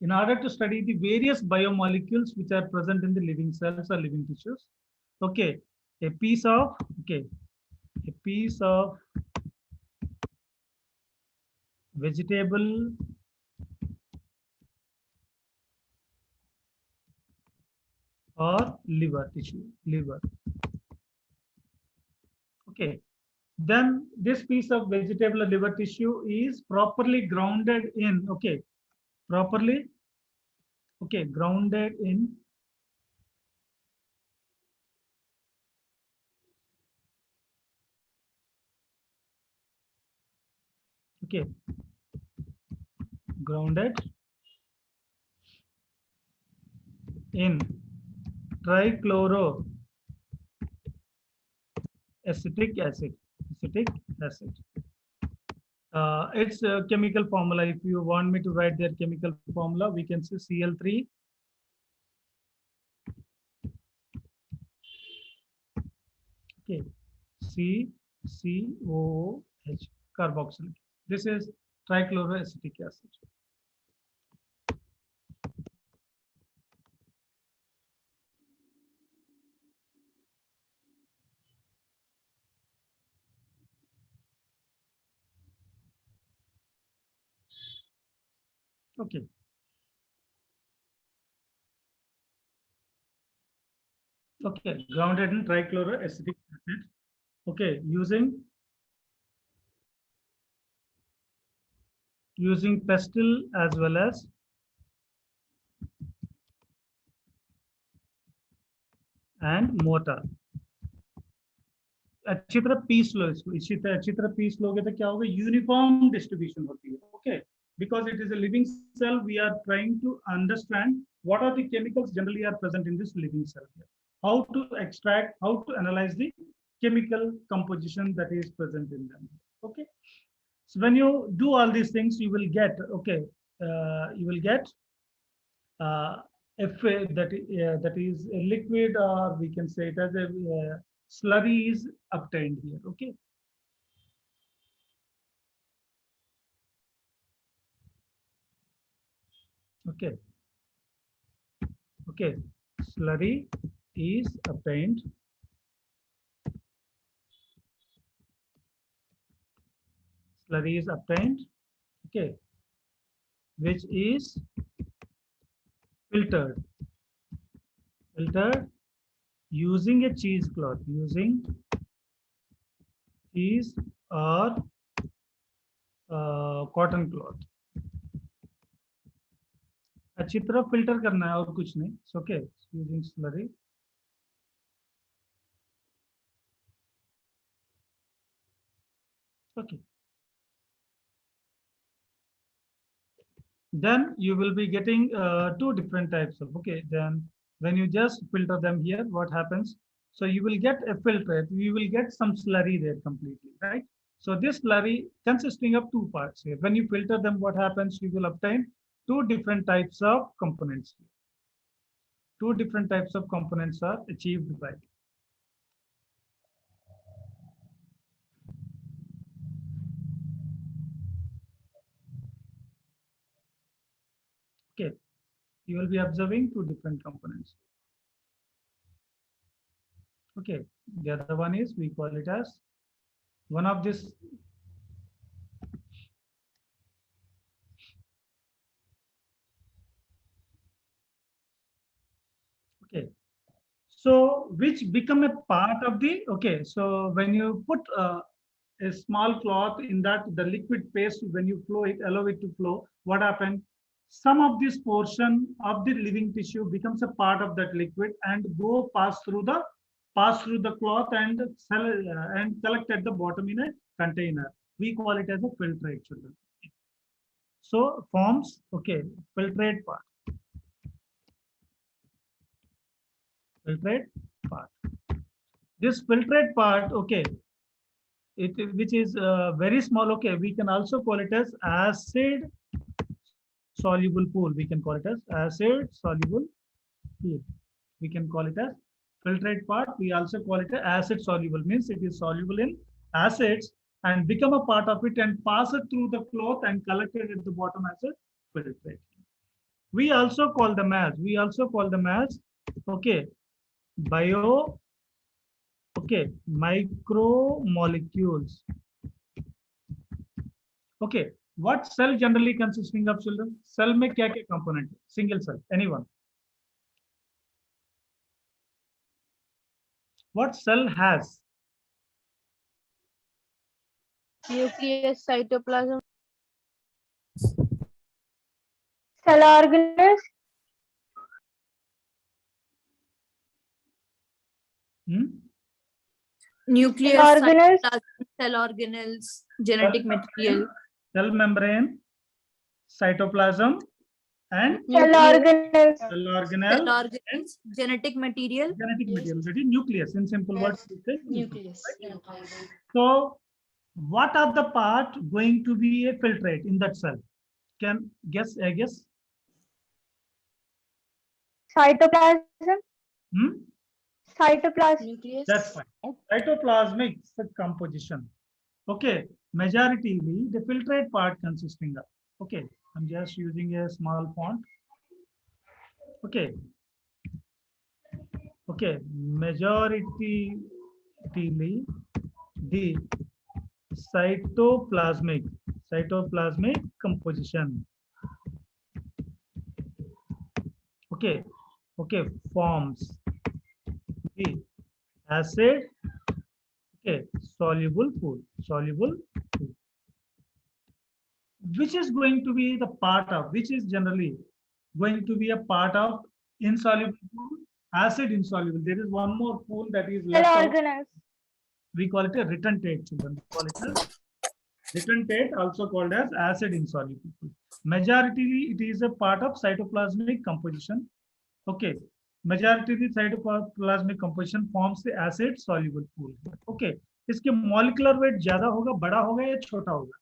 in order to study the various biomolecules which are present in the living cells or living tissues. Okay, a piece of vegetable or liver tissue, liver. Okay, then this piece of vegetable or liver tissue is properly grounded in, grounded in grounded in trichloroacetic acid. Its chemical formula, if you want me to write their chemical formula, we can say Cl3 CCOOH, carboxylic. This is trichloroacetic acid. Okay. Okay, grounded in trichloroacetic acid. Okay, using pestle as well as and mortar. अच्छी तरह piece लो इसको, अच्छी तरह piece लोगे तो क्या होगा, uniform distribution होती है. Okay, because it is a living cell, we are trying to understand what are the chemicals generally are present in this living cell here. How to extract, how to analyze the chemical composition that is present in them. Okay, so when you do all these things, you will get that is a liquid, or we can say it as a slurry is obtained here. Okay, slurry is obtained. Okay, which is filtered using a cheesecloth, cheese or cotton cloth. अच्छी तरह filter करना है और कुछ नहीं. Okay, using slurry. Okay, then you will be getting two different types of, then when you just filter them here, what happens, so you will get a filtrate, you will get some slurry there completely, right? So this slurry consisting of two parts here. When you filter them, what happens, you will obtain two different types of components. Two different types of components are achieved by. Okay, you will be observing two different components. Okay, the other one is, we call it as one of this. Okay, so which become a part of the, so when you put a small cloth in that, the liquid paste, when you flow it, allow it to flow, what happens? Some of this portion of the living tissue becomes a part of that liquid and pass through the cloth and collect at the bottom in a container. We call it as a filtrate, children. So forms, filtrate part. This filtrate part, which is very small. We can also call it as acid soluble pool. We can call it as acid soluble pool. We can call it as filtrate part. We also call it as acid soluble, means it is soluble in acids and become a part of it and pass it through the cloth and collected at the bottom as a filtrate. We also call them as, okay, bio, okay, micromolecules. Okay, what cell generally consisting of, children? Cell में क्या क्या component? Single cell. Anyone? What cell has? Nucleus, cytoplasm. Cell organelles. Nucleus, Organelles. cytoplasm, cell organelles, genetic material. Cell membrane, cytoplasm, and Cell Nucleus, organelles. cell cell organelle, organelles, genetic material. genetic material. That is nucleus. In simple words, we say Nucleus. So, what are the part going to be a filtrate in that cell? Can guess? I guess. Cytoplasm. Cytoplasm. Nucleus. That's fine. Cytoplasmic composition. Okay. Majority the filtrate part consisting of. Okay. I'm just using a small font. Okay. Okay. Majority the cytoplasmic composition. Okay. Okay. Forms the acid, okay, soluble food, which is going to be the part of, which is generally going to be a part of insoluble food, acid insoluble. There is one more pool that is Cell left out. organelles. We call it a retentate, children. We call it as retentate, also called as acid insoluble food. Majority, it is a part of cytoplasmic composition. Okay. Majority of the cytoplasmic composition forms the acid soluble pool. Okay. इसके molecular weight ज्यादा होगा, बड़ा होगा या छोटा होगा?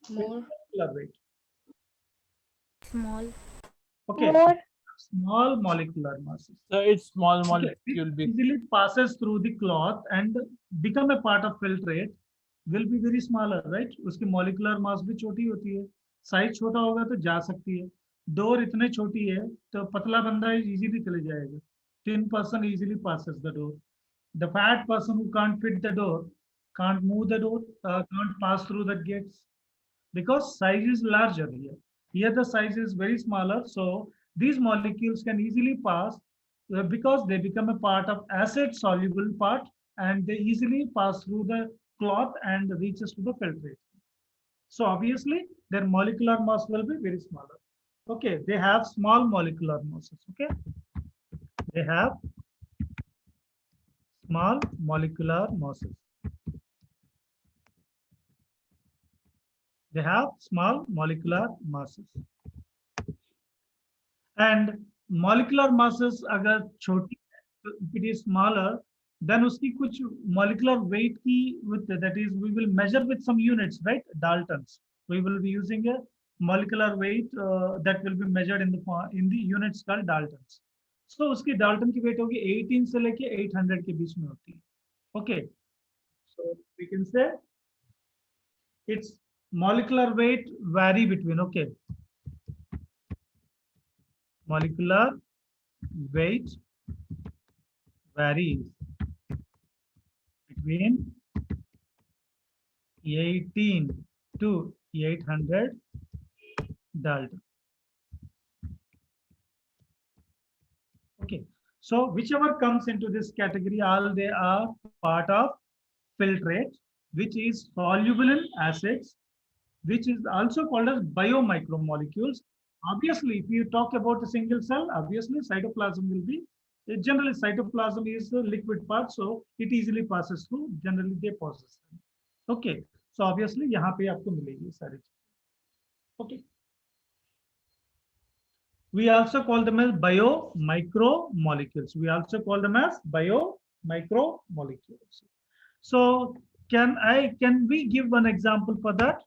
More. Molecular weight. Small. Okay. More. Small molecular masses. So it's small Okay. molecule. It easily passes through the cloth and become a part of filtrate. Will be very smaller, right? उसकी molecular mass भी छोटी होती है. Size छोटा होगा तो जा सकती है. डोर इतने छोटी है तो पतला बंदा इजीली चले जाएगा. Thin person easily passes the door. The fat person who can't fit the door, can't move the door, can't pass through the gates because size is larger here. Here the size is very smaller, so these molecules can easily pass because they become a part of acid soluble part and they easily pass through the cloth and reaches to the filtrate. So obviously their molecular mass will be very smaller. Okay, they have small molecular masses. Okay, they have small molecular masses. They have small molecular masses. And molecular masses अगर छोटी if it is smaller, then उसकी कुछ molecular weight की with that is we will measure with some units, right? Daltons. We will be using a molecular weight that will be measured in the units called Daltons. So उसकी Dalton की weight होगी 18 से लेके 800 के बीच में होती है. Okay. So we can say its molecular weight vary between, okay. Molecular weight varies between 18 to 800 Dalton. Okay, so whichever comes into this category, all they are part of filtrate, which is soluble in acids, which is also called as biomicromolecules. Obviously, if you talk about a single cell, obviously cytoplasm will be, generally cytoplasm is the liquid part, so it easily passes through, generally they possess them. Okay, so obviously यहाँ पे आपको मिलेगी सारी चीजें. Okay. We also call them as biomicromolecules. So can we give one example for that?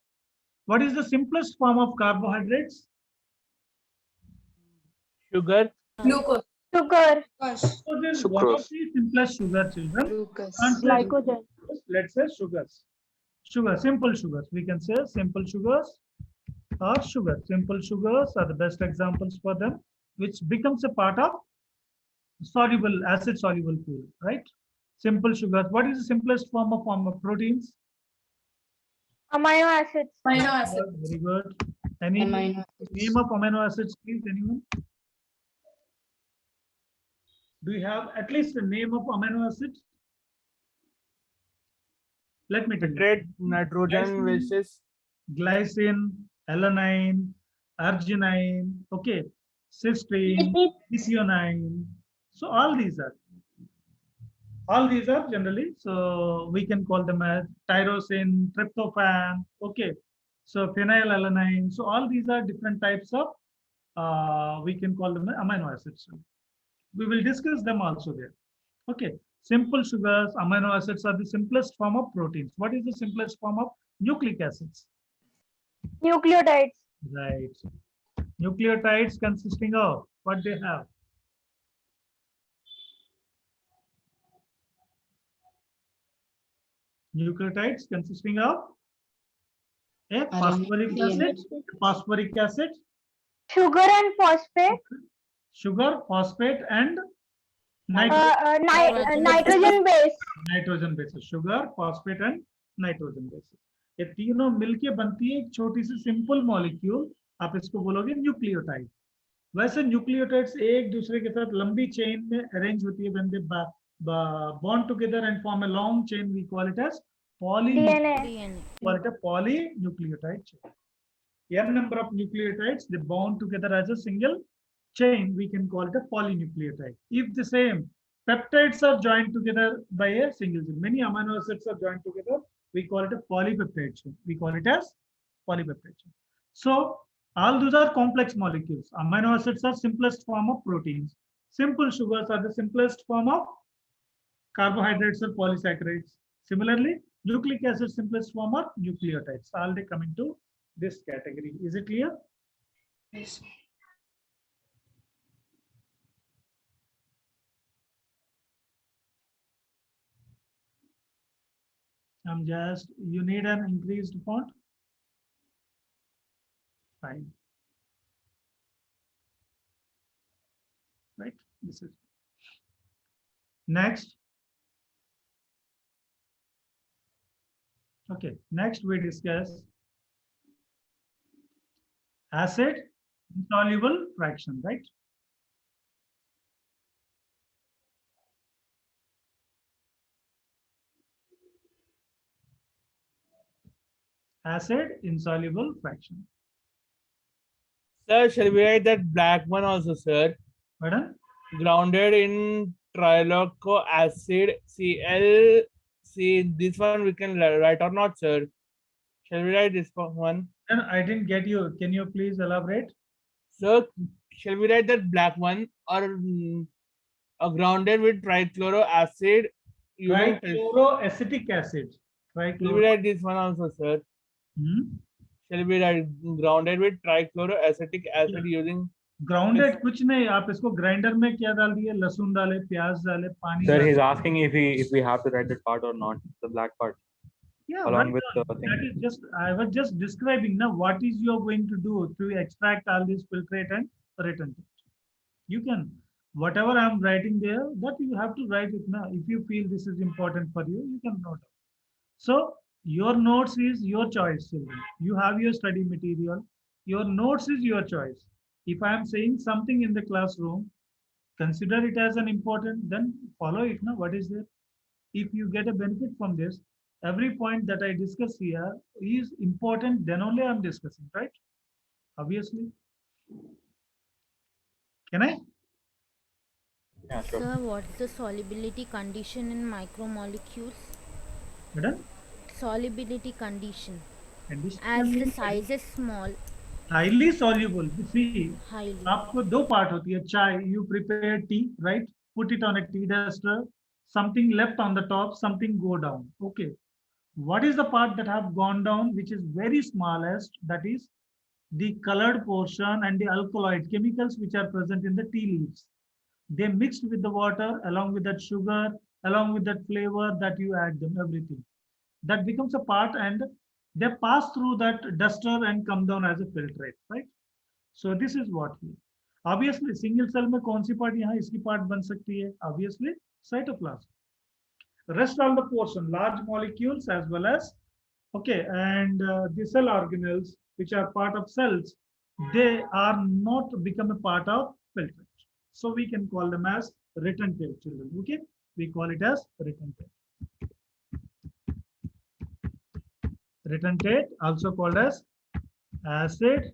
What is the simplest form of carbohydrates? Sugar. Glucose. Sugar. So this one of the simplest sugar, children. Glucose. Can't say Glycogen. let's say sugars. Simple sugars. We can say simple sugars. or sugar. Simple sugars are the best examples for them, which becomes a part of soluble, acid soluble pool, right? Simple sugars. What is the simplest form of proteins? Amino acids. Amino acid. Very good. Any name of amino acids, please? Anyone? Do you have at least a name of amino acid? Let me tell you. Nitrate, nitrogen, Glycine. which is Glycine, alanine, arginine, okay, cysteine, methionine. So all these are generally, so we can call them as tyrosine, tryptophan, okay. So phenylalanine. So all these are different types of, we can call them amino acids. We will discuss them also there. Okay. Simple sugars, amino acids are the simplest form of proteins. What is the simplest form of nucleic acids? Nucleotides. Right. Nucleotides consisting of what they have? Nucleotides consisting of a phosphoric acid, Sugar and phosphate. sugar, phosphate, and Nitrogen base. Nitrogen bases. Sugar, phosphate and nitrogen bases. ये तीनों मिलके बनती है एक छोटी सी simple molecule. आप इसको बोलोगे न्यूक्लियोटाइड. वैसे न्यूक्लियोटाइड्स एक दूसरे के साथ लंबी चेन में अरेंज होती है. When they bond together and form a long chain, we call it as DNA. polynucleotide chain. N number of nucleotides, they bond together as a single chain, we can call it a polynucleotide. If the same peptides are joined together by a single chain, many amino acids are joined together, we call it a polypeptide chain. We call it as polypeptide chain. So all those are complex molecules. Amino acids are simplest form of proteins. Simple sugars are the simplest form of carbohydrates or polysaccharides. Similarly, nucleic acid simplest form of nucleotides. All they come into this category. Is it clear? Yes. I'm just, you need an increased font? Fine. Right, this is. Next. Okay, next we discuss acid insoluble fraction, right? Acid insoluble fraction. Sir, shall we write that black one also, sir? Pardon? Grounded in triloco acid ClC. This one we can write or not, sir? Shall we write this one? And I didn't get you. Can you please elaborate? Sir, shall we write that black one or grounded with trichloro acid? Trichloroacetic acid. Shall we write this one also, sir? Shall we write grounded with trichloroacetic acid using? Grounded कुछ नहीं, आप इसको grinder में क्या डाल दिए, लहसुन डाले, प्याज डाले, पानी. Sir, डाले. he's asking if we have to write that part or not, the black part, Yeah, along why with not? the thing. That is just, I was just describing now what is you are going to do to extract all these, filtrate and return it. You can, whatever I am writing there, that you have to write it now. If you feel this is important for you, you can note it. So your notes is your choice, children. You have your study material. Your notes is your choice. If I am saying something in the classroom, consider it as an important, then follow it now. What is there? If you get a benefit from this, every point that I discuss here is important, then only I'm discussing, right? Obviously. Can I? Yeah, sure. Sir, what's the solubility condition in micromolecules? Madam? Solubility condition. Condition As the means size is small, highly soluble. See, highly. आपको दो part होती है. चाय, you prepare tea, right? Put it on a tea duster. Something left on the top, something go down. Okay. What is the part that have gone down, which is very smallest? That is the colored portion and the alkaloid chemicals which are present in the tea leaves. They mixed with the water along with that sugar, along with that flavor that you add them, everything. That becomes a part, and they pass through that duster and come down as a filtrate, right? So this is what we, obviously single cell में कौन सी part यहाँ इसकी part बन सकती है? Obviously cytoplasm. Rest all the portion, large molecules as well as, okay, and the cell organelles which are part of cells, they are not become a part of filtrate. So we can call them as retentate children. Okay, we call it as retentate. Retentate, also called as acid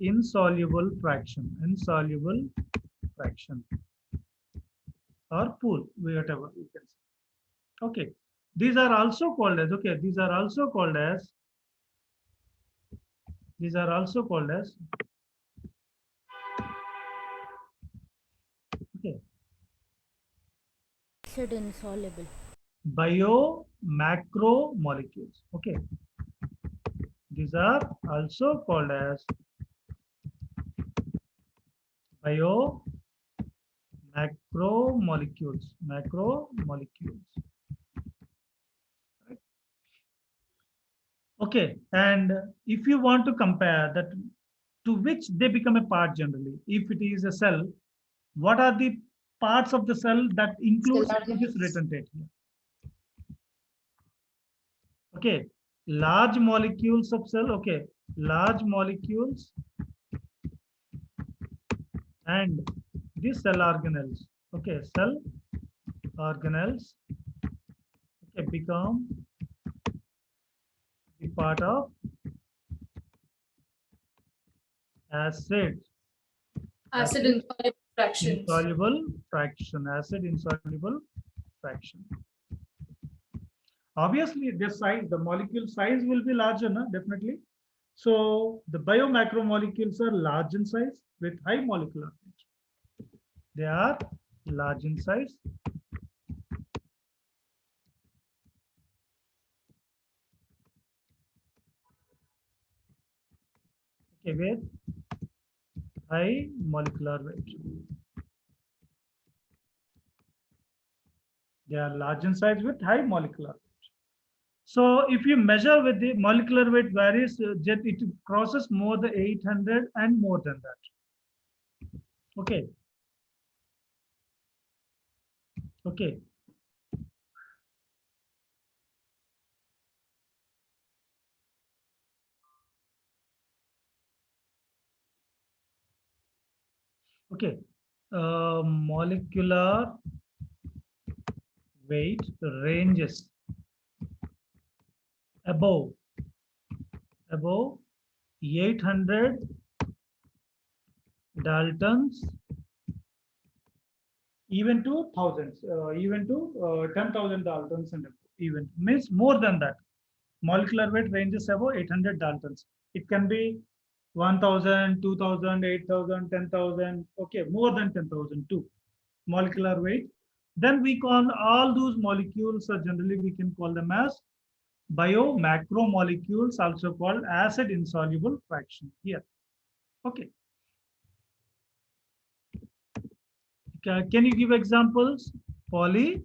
insoluble fraction, insoluble fraction, or pool, whatever you can say. Okay, these are also called as, okay, these are also called as, okay, Acid insoluble. biomacromolecules. Okay, these are also called as biomacromolecules, macromolecules. Right. Okay, and if you want to compare that to which they become a part generally, if it is a cell, what are the parts of the cell that includes Cell this organelles. retentate here? Okay, large molecules of cell, okay, large molecules and the cell organelles, okay, cell organelles, okay, become the part of acid Acid insoluble fractions. insoluble fraction, acid insoluble fraction. Obviously, the size, the molecule size will be larger, no? Definitely. So the biomacromolecules are large in size with high molecular weight. They are large in size. Okay, with high molecular weight. They are large in size with high molecular weight. So if you measure with the molecular weight varies, it crosses more than 800 and more than that. Okay. Okay. Okay. Molecular weight ranges above 800 Daltons, even to thousands, even to 10,000 Daltons, and even means more than that. Molecular weight ranges above 800 Daltons. It can be 1,000, 2,000, 8,000, 10,000. Okay, more than 10,000 too. Molecular weight. Then we call all those molecules, generally we can call them as biomacromolecules, also called acid insoluble fraction here. Okay. Can you give examples? Polysaccharides,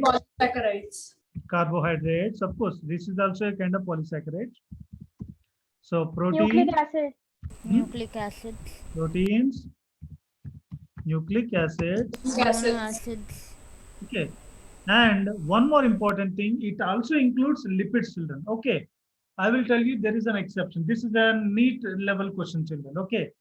Polysaccharides. carbohydrates, of course, this is also a kind of polysaccharide. So Nucleic protein, acid. Nucleic acids. proteins, nucleic acids. Amino Acids. acids. Okay. And one more important thing, it also includes lipids, children. Okay. I will tell you there is an exception. This is a neat level question, children. Okay.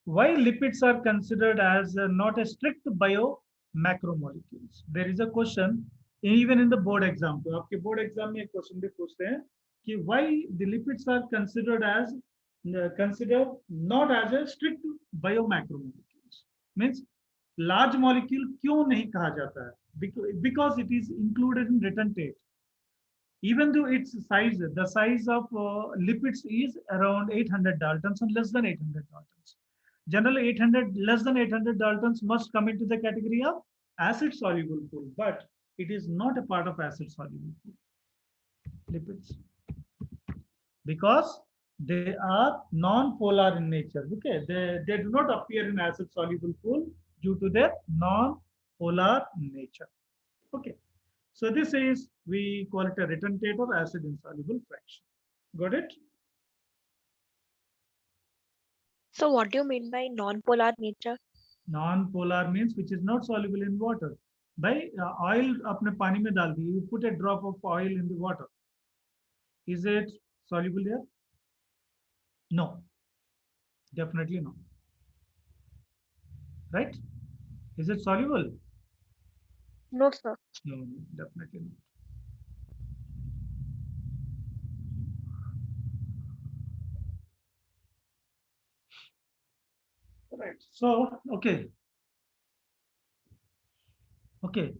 Why lipids are considered as not a strict biomacromolecules? There is a question even in the board exam. तो आपके board exam में एक question भी पूछते हैं कि why the lipids are considered not as a strict biomacromolecules. Means large molecule क्यों नहीं कहा जाता है? Because it is included in retentate. Even though its size, the size of lipids is around 800 Daltons and less than 800 Daltons. Generally, 800 less than 800 Daltons must come into the category of acid soluble pool, but it is not a part of acid soluble pool. Lipids, because they are non-polar in nature. Okay, they do not appear in acid soluble pool due to their non-polar nature. Okay, So this is, we call it a retentate or acid insoluble fraction. Got it? So what do you mean by non-polar nature? Non-polar means which is not soluble in water. By oil अपने पानी में डाल दिए, you put a drop of oil in the water. Is it soluble there? No, definitely not. Right? Is it soluble? No, sir. No, definitely not. Right. So, okay. Okay.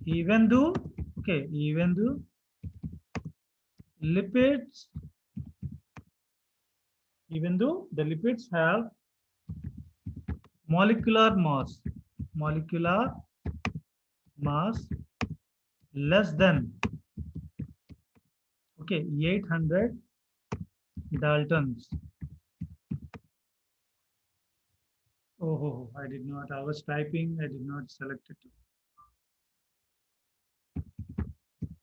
Even though lipids, even though the lipids have molecular mass less than 800 Daltons. Oh, I did not. I was typing. I did not select it.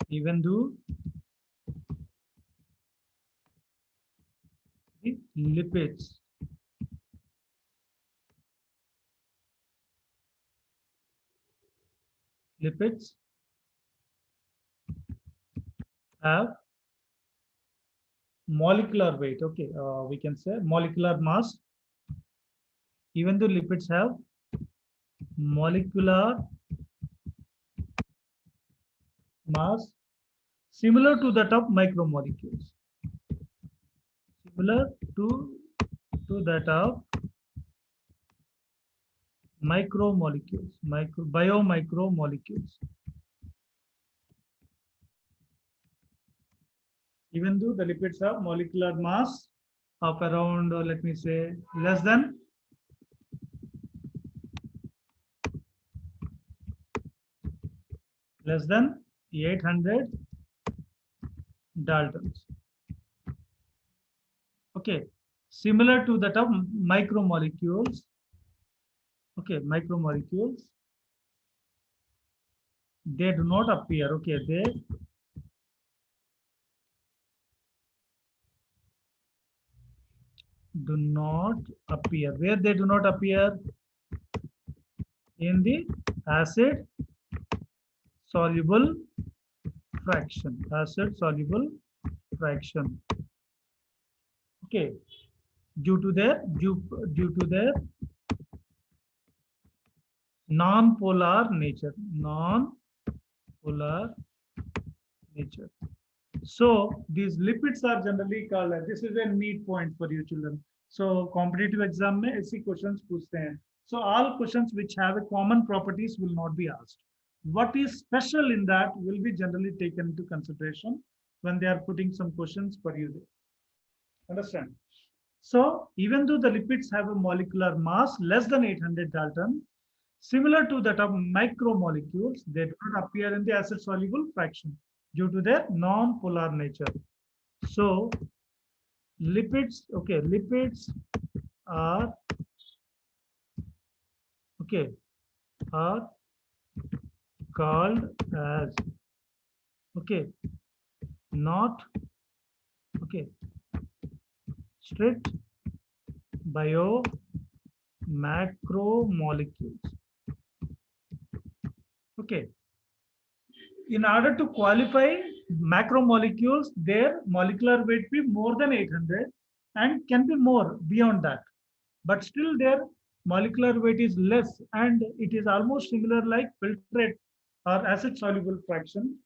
Even though the lipids have molecular weight. Okay, we can say molecular mass. Even though lipids have molecular mass similar to that of macromolecules. Similar to that of micromolecules, biomicromolecules. Even though the lipids have molecular mass of around, let me say, less than 800 Daltons. Okay, similar to that of micromolecules. Okay, micromolecules, they do not appear. Okay, they do not appear. Where they do not appear? In the acid soluble fraction. Acid soluble fraction. Okay, due to their non-polar nature. So these lipids are generally called, this is a neat point for you children. So competitive exam में ऐसी questions पूछते हैं. So all questions which have a common properties will not be asked. What is special in that will be generally taken into consideration when they are putting some questions for you there. Understand? So even though the lipids have a molecular mass less than 800 Dalton, similar to that of macromolecules, they do not appear in the acid soluble fraction due to their non-polar nature. So lipids, okay, lipids are called as not strict biomacromolecules. Okay, in order to qualify macromolecules, their molecular weight be more than 800 and can be more beyond that, but still their molecular weight is less and it is almost similar like filtrate or acid soluble fraction.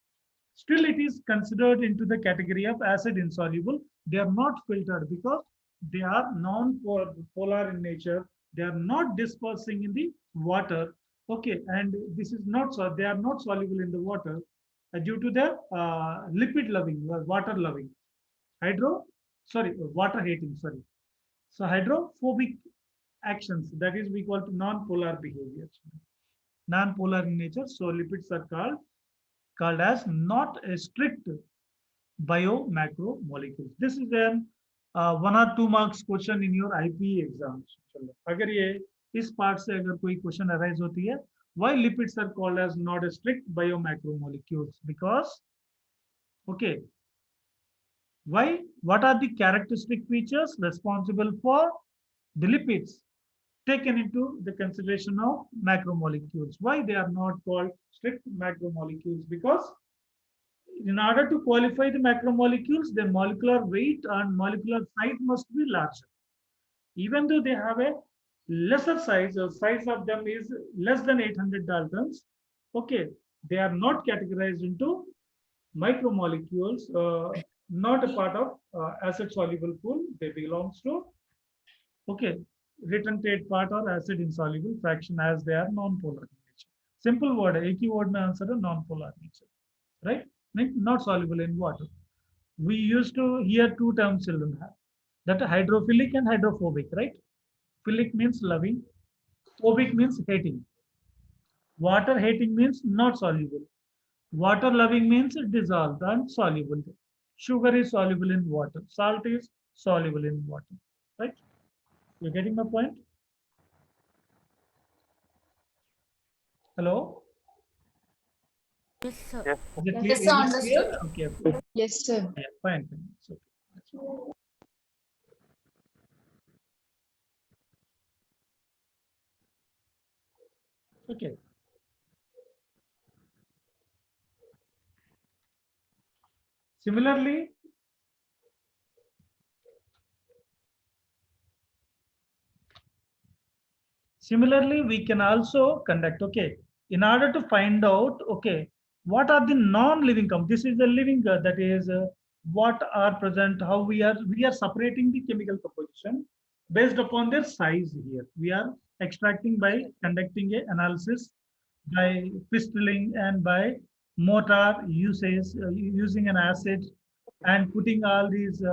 Still it is considered into the category of acid insoluble. They are not filtered because they are non-polar in nature. They are not dispersing in the water. Okay, and this is not so, they are not soluble in the water due to their lipid loving, water loving, water hating, sorry. So hydrophobic actions, that is we call to non-polar behavior. Non-polar in nature, so lipids are called as not a strict biomacromolecules. This is an 1 or 2 marks question in your IPE exams. अगर ये इस part से अगर कोई question arise होती है Why lipids are called as not a strict biomacromolecules? Because, okay, why? What are the characteristic features responsible for the lipids taken into the consideration of macromolecules? Why they are not called strict macromolecules? Because in order to qualify the macromolecules, their molecular weight and molecular size must be larger. Even though they have a lesser size, the size of them is less than 800 Daltons, okay, they are not categorized into micromolecules, not a part of acid soluble pool. They belongs to, okay, retentate part or acid insoluble fraction, as they are non-polar in nature. Simple word, एक ही word में answer है non-polar nature, right? Not soluble in water. We used to hear two terms children have, that hydrophilic and hydrophobic, right? Philic means loving, phobic means hating. Water hating means not soluble. Water loving means dissolved and soluble. Sugar is soluble in water. Salt is soluble in water, right? You're getting my point? Hello? Yes, sir. Yes. Is it clear? Yes, Is sir, it understood. clear? Okay, okay. Yes, sir. Yeah, fine, fine. It's okay. That's fine. Okay. Similarly, we can also conduct, okay, in order to find out, okay, what are the non-living compounds? This is the living, that is what are present, how we are separating the chemical composition based upon their size here. We are extracting by conducting a analysis, by pistilling and by mortar uses, using an acid and putting all these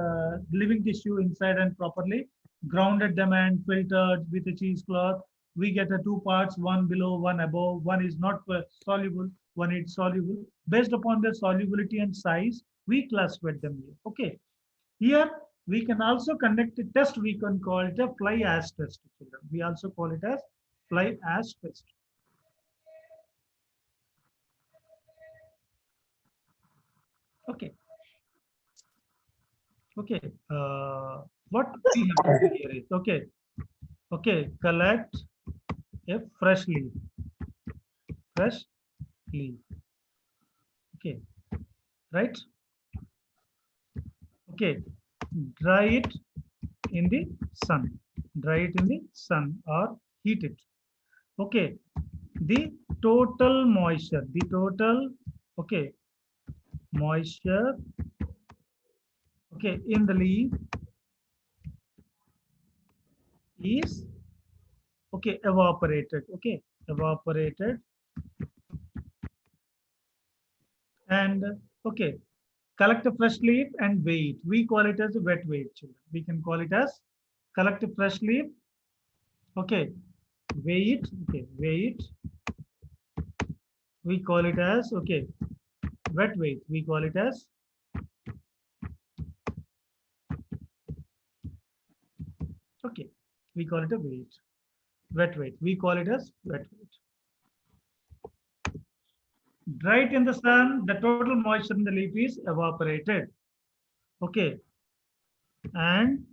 living tissue inside and properly grounded them and filtered with a cheesecloth. We get a two parts, one below, one above. One is not soluble, one is soluble. Based upon their solubility and size, we classify them here. Okay. Here we can also conduct a test. We can call it a fly ash test. We also call it as fly ash test. Okay. Okay. What we have to do here is, okay. Okay. Collect a fresh leaf. Fresh leaf. Okay. Right. Okay. Dry it in the sun. Dry it in the sun or heat it. Okay. The total moisture. The total. Okay. Moisture, okay, in the leaf is, okay, evaporated, okay, evaporated, and okay, collect a fresh leaf and weigh it. We call it as a wet weight, children. We can call it as collect a fresh leaf, okay, weigh it, okay, weigh it. We call it as, okay, wet weight. We call it as, okay, we call it a weight, wet weight. We call it as wet weight. Dry it in the sun, the total moisture in the leaf is evaporated. Okay. And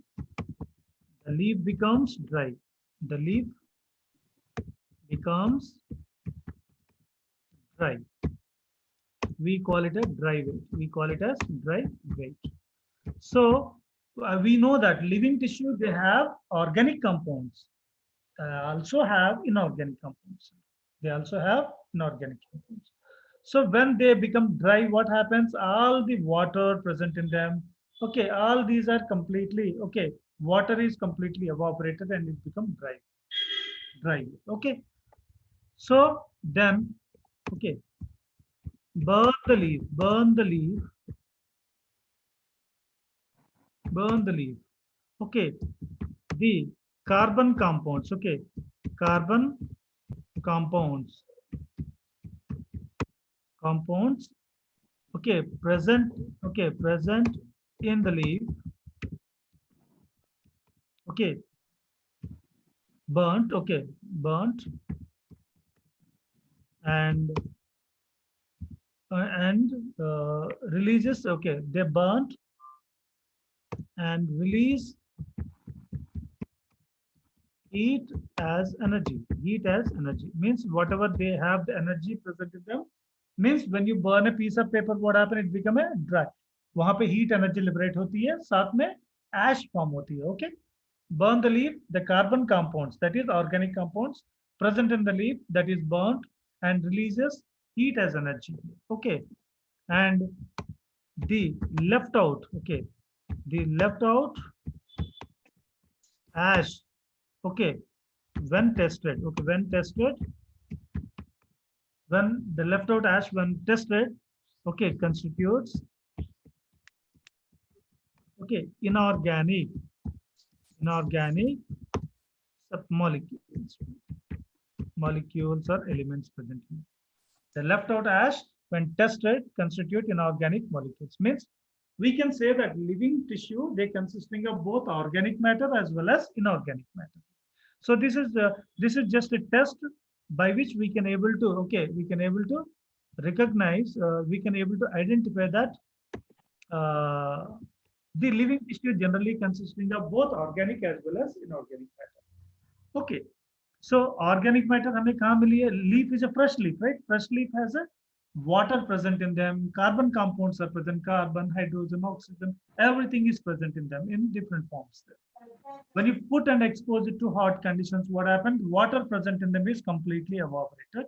the leaf becomes dry. The leaf becomes dry. We call it a dry weight. We call it as dry weight. So we know that living tissue, they have organic compounds, also have inorganic compounds. They also have inorganic compounds. So when they become dry, what happens? All the water present in them, okay, all these are completely, okay, water is completely evaporated and it becomes dry. Dry, okay. So then, okay, burn the leaf, burn the leaf, burn the leaf. Okay, the carbon compounds, okay, carbon compounds, okay, present in the leaf, okay, burnt, okay, burnt and releases. Okay, they burnt and release heat as energy. Heat as energy means whatever they have the energy present in them, means when you burn a piece of paper, what happen, it become a dry. वहां पे heat energy liberate होती है, साथ में ash form होती है. Okay, burn the leaf, the carbon compounds, that is organic compounds present in the leaf, that is burnt and releases heat as energy. Okay, and the left out, okay, the left out ash, okay, when tested, okay, when tested, when the left out ash when tested, okay, constitutes, okay, inorganic molecules or elements present in it. The left out ash when tested constitute inorganic molecules, means we can say that living tissue, they consisting of both organic matter as well as inorganic matter. So this is just a test by which we can able to, okay, we can able to recognize, we can able to identify that the living tissue generally consisting of both organic as well as inorganic matter. Okay, so organic matter हमें कहाँ मिली है? Leaf is a fresh leaf, right? Fresh leaf has a water present in them, carbon compounds are present, carbon, hydrogen, oxygen, everything is present in them in different forms. When you put and expose it to hot conditions, what happens? Water present in them is completely evaporated.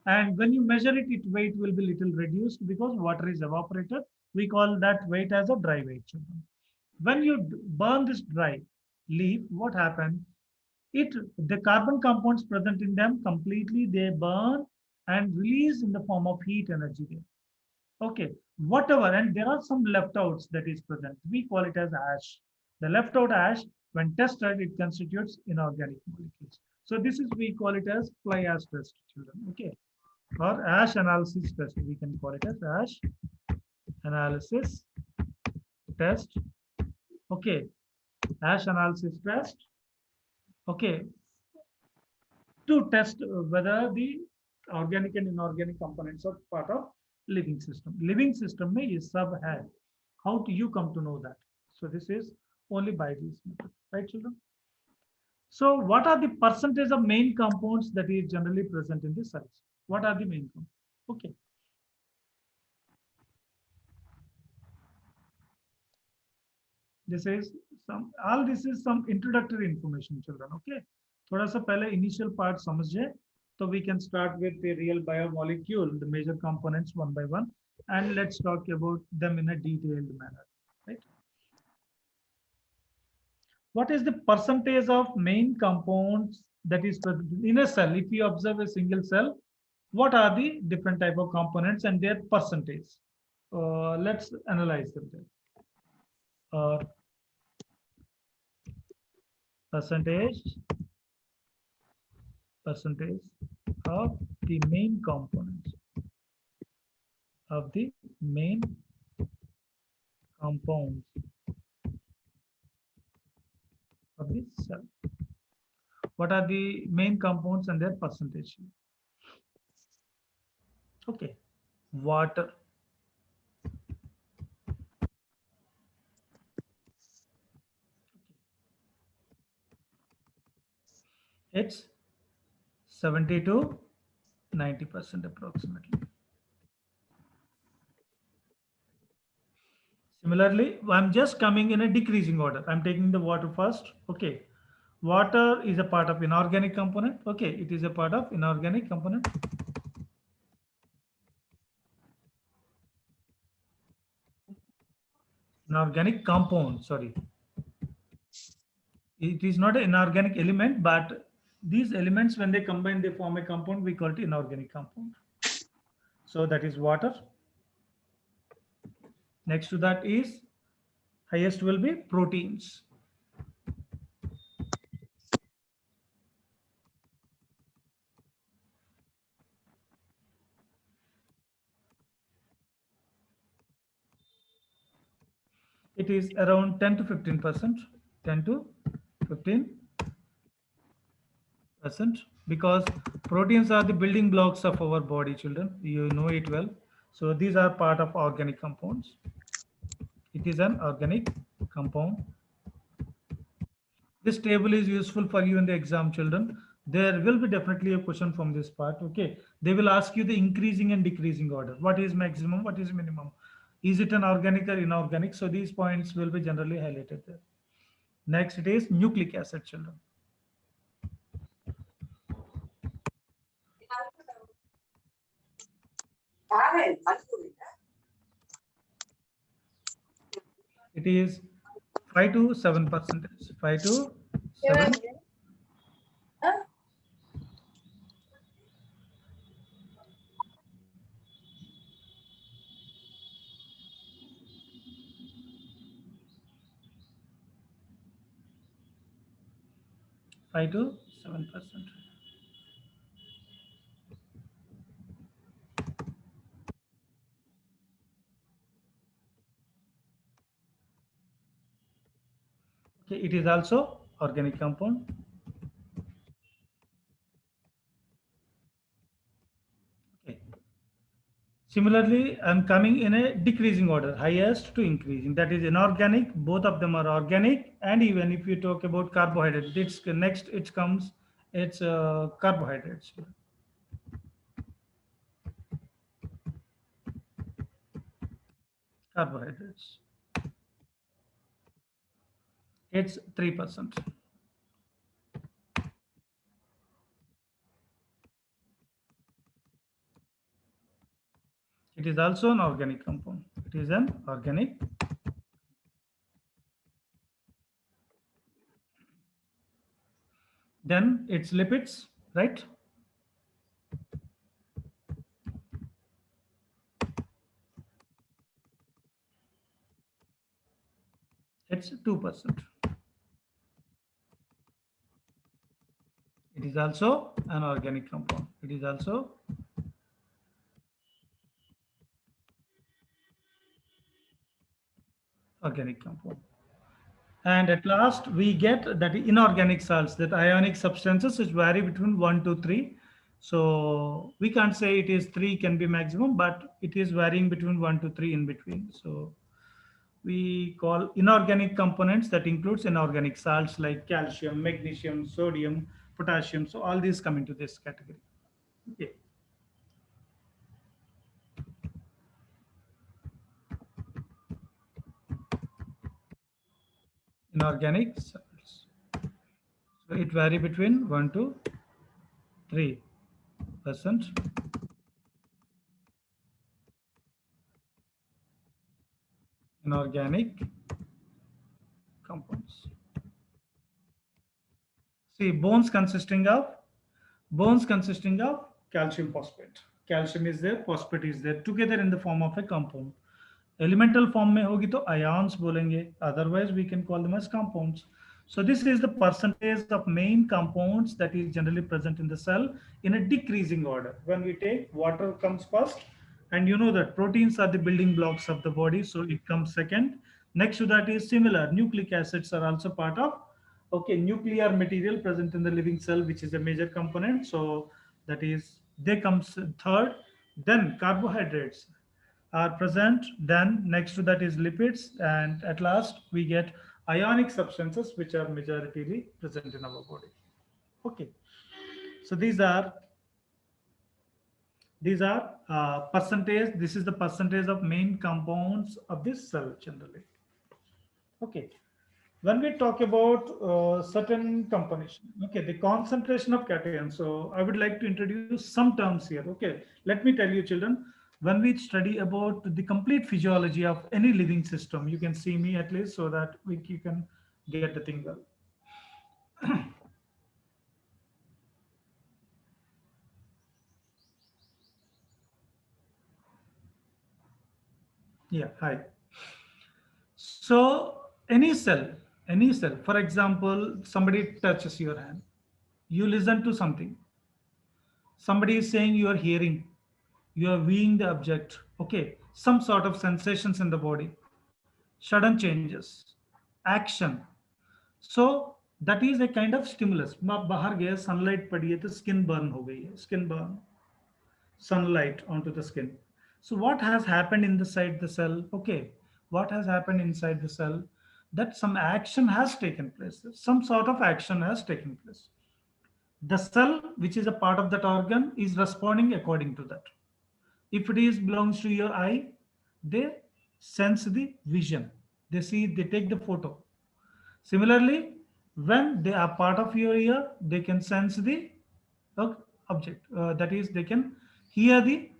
And when you measure it, its weight will be little reduced because water is evaporated. We call that weight as a dry weight. When you burn this dry leaf, what happens? The carbon compounds present in them completely, they burn and release in the form of heat energy there. Okay, whatever, and there are some left outs that is present. We call it as ash. The left out ash, when tested, it constitutes inorganic molecules. So this is, we call it as fly ash test, children. Okay, or ash analysis test. We can call it as ash analysis test. Okay, ash analysis test. Okay, to test whether the organic and inorganic components are part of living system. Living system में ये सब है. How do you come to know that? So this is only by this method, right, children? So what are the percentage of main compounds that is generally present in the cells? What are the main compounds? Okay. This is some, all this is some introductory information, children. Okay, थोड़ा सा पहले initial part समझे, so we can start with the real biomolecule, the major components one by one, and let's talk about them in a detailed manner, right? What is the percentage of main compounds that is present in a cell? If you observe a single cell, what are the different type of components and their percentage? Let's analyze them there. Percentage of the main components of the main compounds of the cell. What are the main compounds and their percentage? Okay, water. It's 70 to 90% approximately. Similarly, I'm just coming in a decreasing order. I'm taking the water first. Okay, water is a part of inorganic component. Okay, it is a part of inorganic component. Inorganic compound, sorry. It is not an inorganic element, but these elements, when they combine, they form a compound. We call it inorganic compound. So that is water. Next to that is, highest will be proteins. It is around 10 to 15%, 10 to 15%, because Proteins are the building blocks of our body, children. You know it well. So these are part of organic compounds. It is an organic compound. This table is useful for you in the exam, children. There will be definitely a question from this part. Okay. They will ask you the increasing and decreasing order. What is maximum? What is minimum? Is it an organic or inorganic? So these points will be generally highlighted there. Next, it is nucleic acid, children. It is 5 to 7%. 5 to 7. Five to 7%. Okay, it is also organic compound. Okay. Similarly, I'm coming in a decreasing order, highest to increasing. That is inorganic. Both of them are organic. And even if you talk about carbohydrate, it's next. It comes. It's carbohydrates. Carbohydrates. It's 3%. It is also an organic compound. It is an organic. Then it's lipids, right? It's 2%. It is also an organic compound. It is also organic compound. And at last, we get that inorganic salts, that ionic substances which vary between 1 to 3. So we can't say it is 3 can be maximum, but it is varying between 1 to 3 in between. So we call inorganic components that includes inorganic salts like calcium, magnesium, sodium, potassium. So all these come into this category. Okay. Inorganic salts. So it vary between 1 to 3%. Inorganic compounds. See, bones consisting of calcium phosphate. Calcium is there, phosphate is there, together in the form of a compound. Elemental form में होगी तो ions बोलेंगे. Otherwise, we can call them as compounds. So this is the percentage of main compounds that is generally present in the cell in a decreasing order. When we take water comes first, and you know that proteins are the building blocks of the body, so it comes second. Next to that is similar. Nucleic acids are also part of nuclear material present in the living cell, which is a major component. So that is they comes third. Then carbohydrates are present. Then next to that is lipids, and at last we get ionic substances, which are majority present in our body. Okay, so these are percentage. This is the percentage of main compounds of this cell generally. Okay, when we talk about certain combination, okay, the concentration of cations. So I would like to introduce some terms here. Okay, let me tell you, children, when we study about the complete physiology of any living system, you can see me at least so that you can get the thing well. Yeah, hi. So any cell, for example, somebody touches your hand, you listen to something. Somebody is saying you are hearing, you are viewing the object, okay, some sort of sensations in the body, sudden changes, action. So That is a kind of stimulus. बाहर गए, sunlight पड़ी है तो skin burn हो गई है, skin burn, sunlight onto the skin. So what has happened inside the cell? Okay, what has happened inside the cell? That some action has taken place. Some sort of action has taken place. The cell, which is a part of that organ, is responding according to that. If it is belongs to your eye, they sense the vision. They see, they take the photo. Similarly, when they are part of your ear, they can sense the object. That is, they can hear the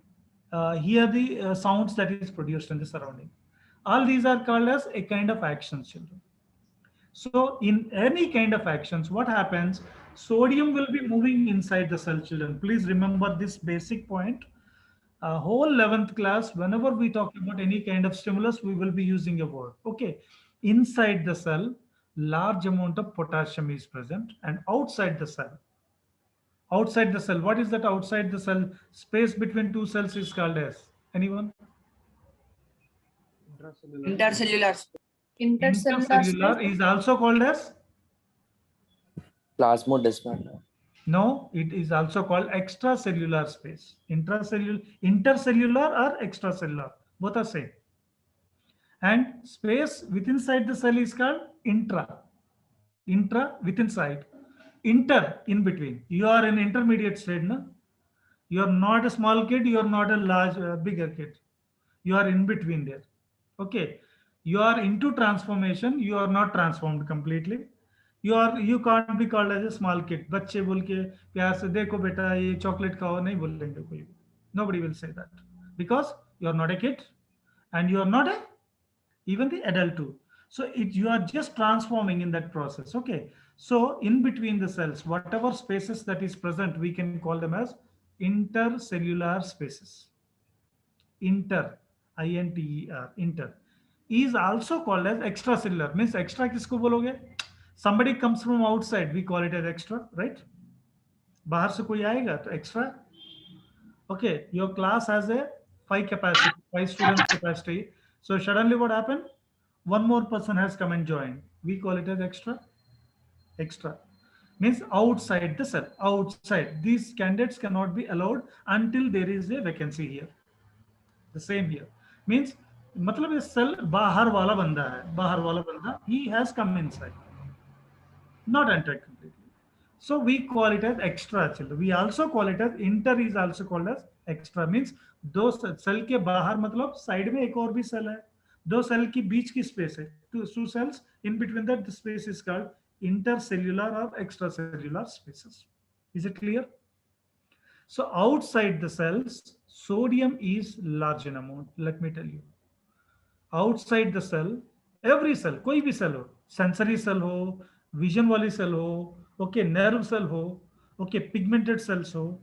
sounds that is produced in the surrounding. All these are called as a kind of actions, children. So in any kind of actions, what happens? Sodium will be moving inside the cell, children. Please remember this basic point. Whole 11th class, whenever we talk about any kind of stimulus, we will be using a word. Okay. Inside the cell, large amount of potassium is present, and outside the cell, what is that outside the cell? Space between two cells is called as, anyone? Intercellular Intercellular space. is also called as? Plasmodesmata. No, it is also called extracellular space. Intercellular or extracellular, both are same. And space within inside the cell is called intra. Intra within side. Inter in between. You are in intermediate state, no? You are not a small kid. You are not a large, bigger kid. You are in between there. Okay. You are into transformation. You are not transformed completely. You can't be called as a small kid. बच्चे बोल के प्यार से देखो बेटा ये chocolate खाओ नहीं बोलेंगे कोई भी. Nobody will say that because you are not a kid and you are not a even the adult too. So you are just transforming in that process. Okay. So in between the cells, whatever spaces that is present, we can call them as intercellular spaces. Inter, I-N-T-E-R, inter, is also called as extracellular. Means extra किसको बोलोगे? Somebody comes from outside, we call it as extra, right? बाहर से कोई आएगा तो extra. Okay, your class has a 5 students capacity. So suddenly what happened? One more person has come and joined. We call it as extra. Extra means outside the cell. Outside. These candidates cannot be allowed until there is a vacancy here. The same here. Means मतलब ये cell बाहर वाला बंदा है. बाहर वाला बंदा. He has come inside. Not entered completely. So we call it as extra children. We also call it as inter is also called as extra. Means दो सेल के बाहर मतलब साइड में एक और भी सेल है. दो सेल की बीच की स्पेस है. Two cells in between that the space is called intercellular or extracellular spaces. Is it clear? So outside the cells, sodium is large in amount. Let me tell you. Outside the cell, every cell, कोई भी cell हो, sensory cell हो, vision वाली cell हो, okay, nerve cell हो, okay, pigmented cells हो,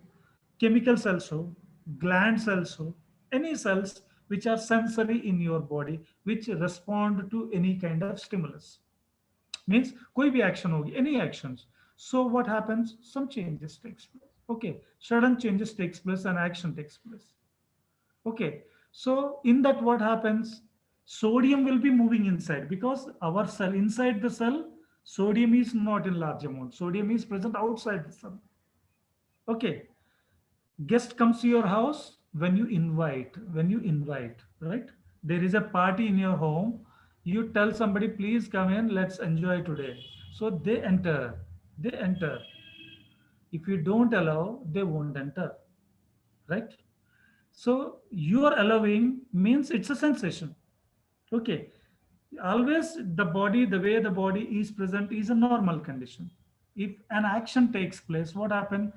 chemical cells हो, gland cells हो, any cells which are sensory in your body, which respond to any kind of stimulus. Means कोई भी action होगी, any actions. So what happens? Some changes takes place. Okay, sudden changes takes place and action takes place. Okay, so in that what happens? Sodium will be moving inside because our cell, inside the cell, sodium is not in large amount. Sodium is present outside the cell. Okay, guest comes to your house when you invite, right? There is a party in your home. You tell somebody, please come in, let's enjoy today. So they enter. If you don't allow, they won't enter, right? So you are allowing means it's a sensation. Okay. Always the body, the way the body is present is a normal condition. If an action takes place, what happens?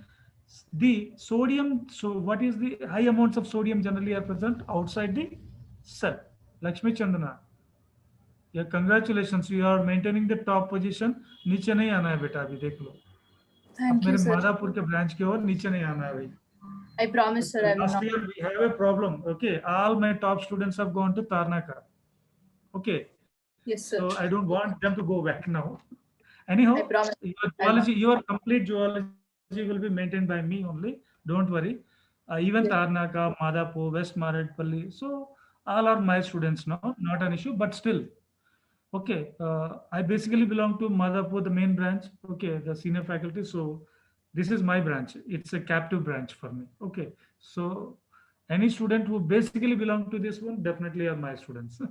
The sodium, so what is the high amounts of sodium generally are present outside the cell. Lakshmi Chandana. Yeah, congratulations, you are maintaining the top position. नीचे नहीं आना है बेटा अभी देख लो. Thank you, मेरे sir. Madhapur के branch की ओर नीचे नहीं आना है अभी. I promise, sir. I will Last not. year we have a problem. Okay, all my top students have gone to Tarnaka. Okay, Yes, sir. so I don't want them to go back now. Anyhow, I promise. your zoology, your complete zoology will be maintained by me only. Don't worry. Even Yeah. Tarnaka, Madhapur, West Maradpalli. So all are my students now. Not an issue, but still. Okay, I basically belong to Madhapur, the main branch. Okay, the senior faculty. So this is my branch. It's a captive branch for me. Okay, so any student who basically belong to this one definitely are my students.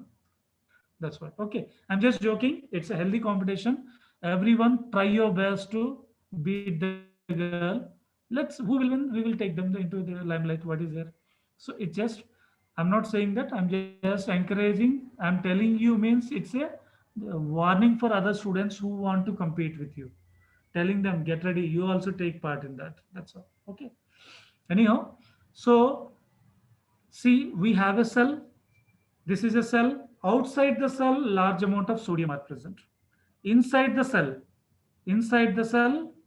That's why. Okay, I'm just joking. It's a healthy competition. Everyone, try your best to beat the girl. Let's who will win? We will take them into the limelight. What is there? So it just. I'm not saying that. I'm just encouraging. I'm telling you means it's a warning for other students who want to compete with you. Telling them get ready. You also take part in that. That's all. Okay. Anyhow, so see, we have a cell. This is a cell. Outside the cell, large amount of sodium are present. Inside the cell,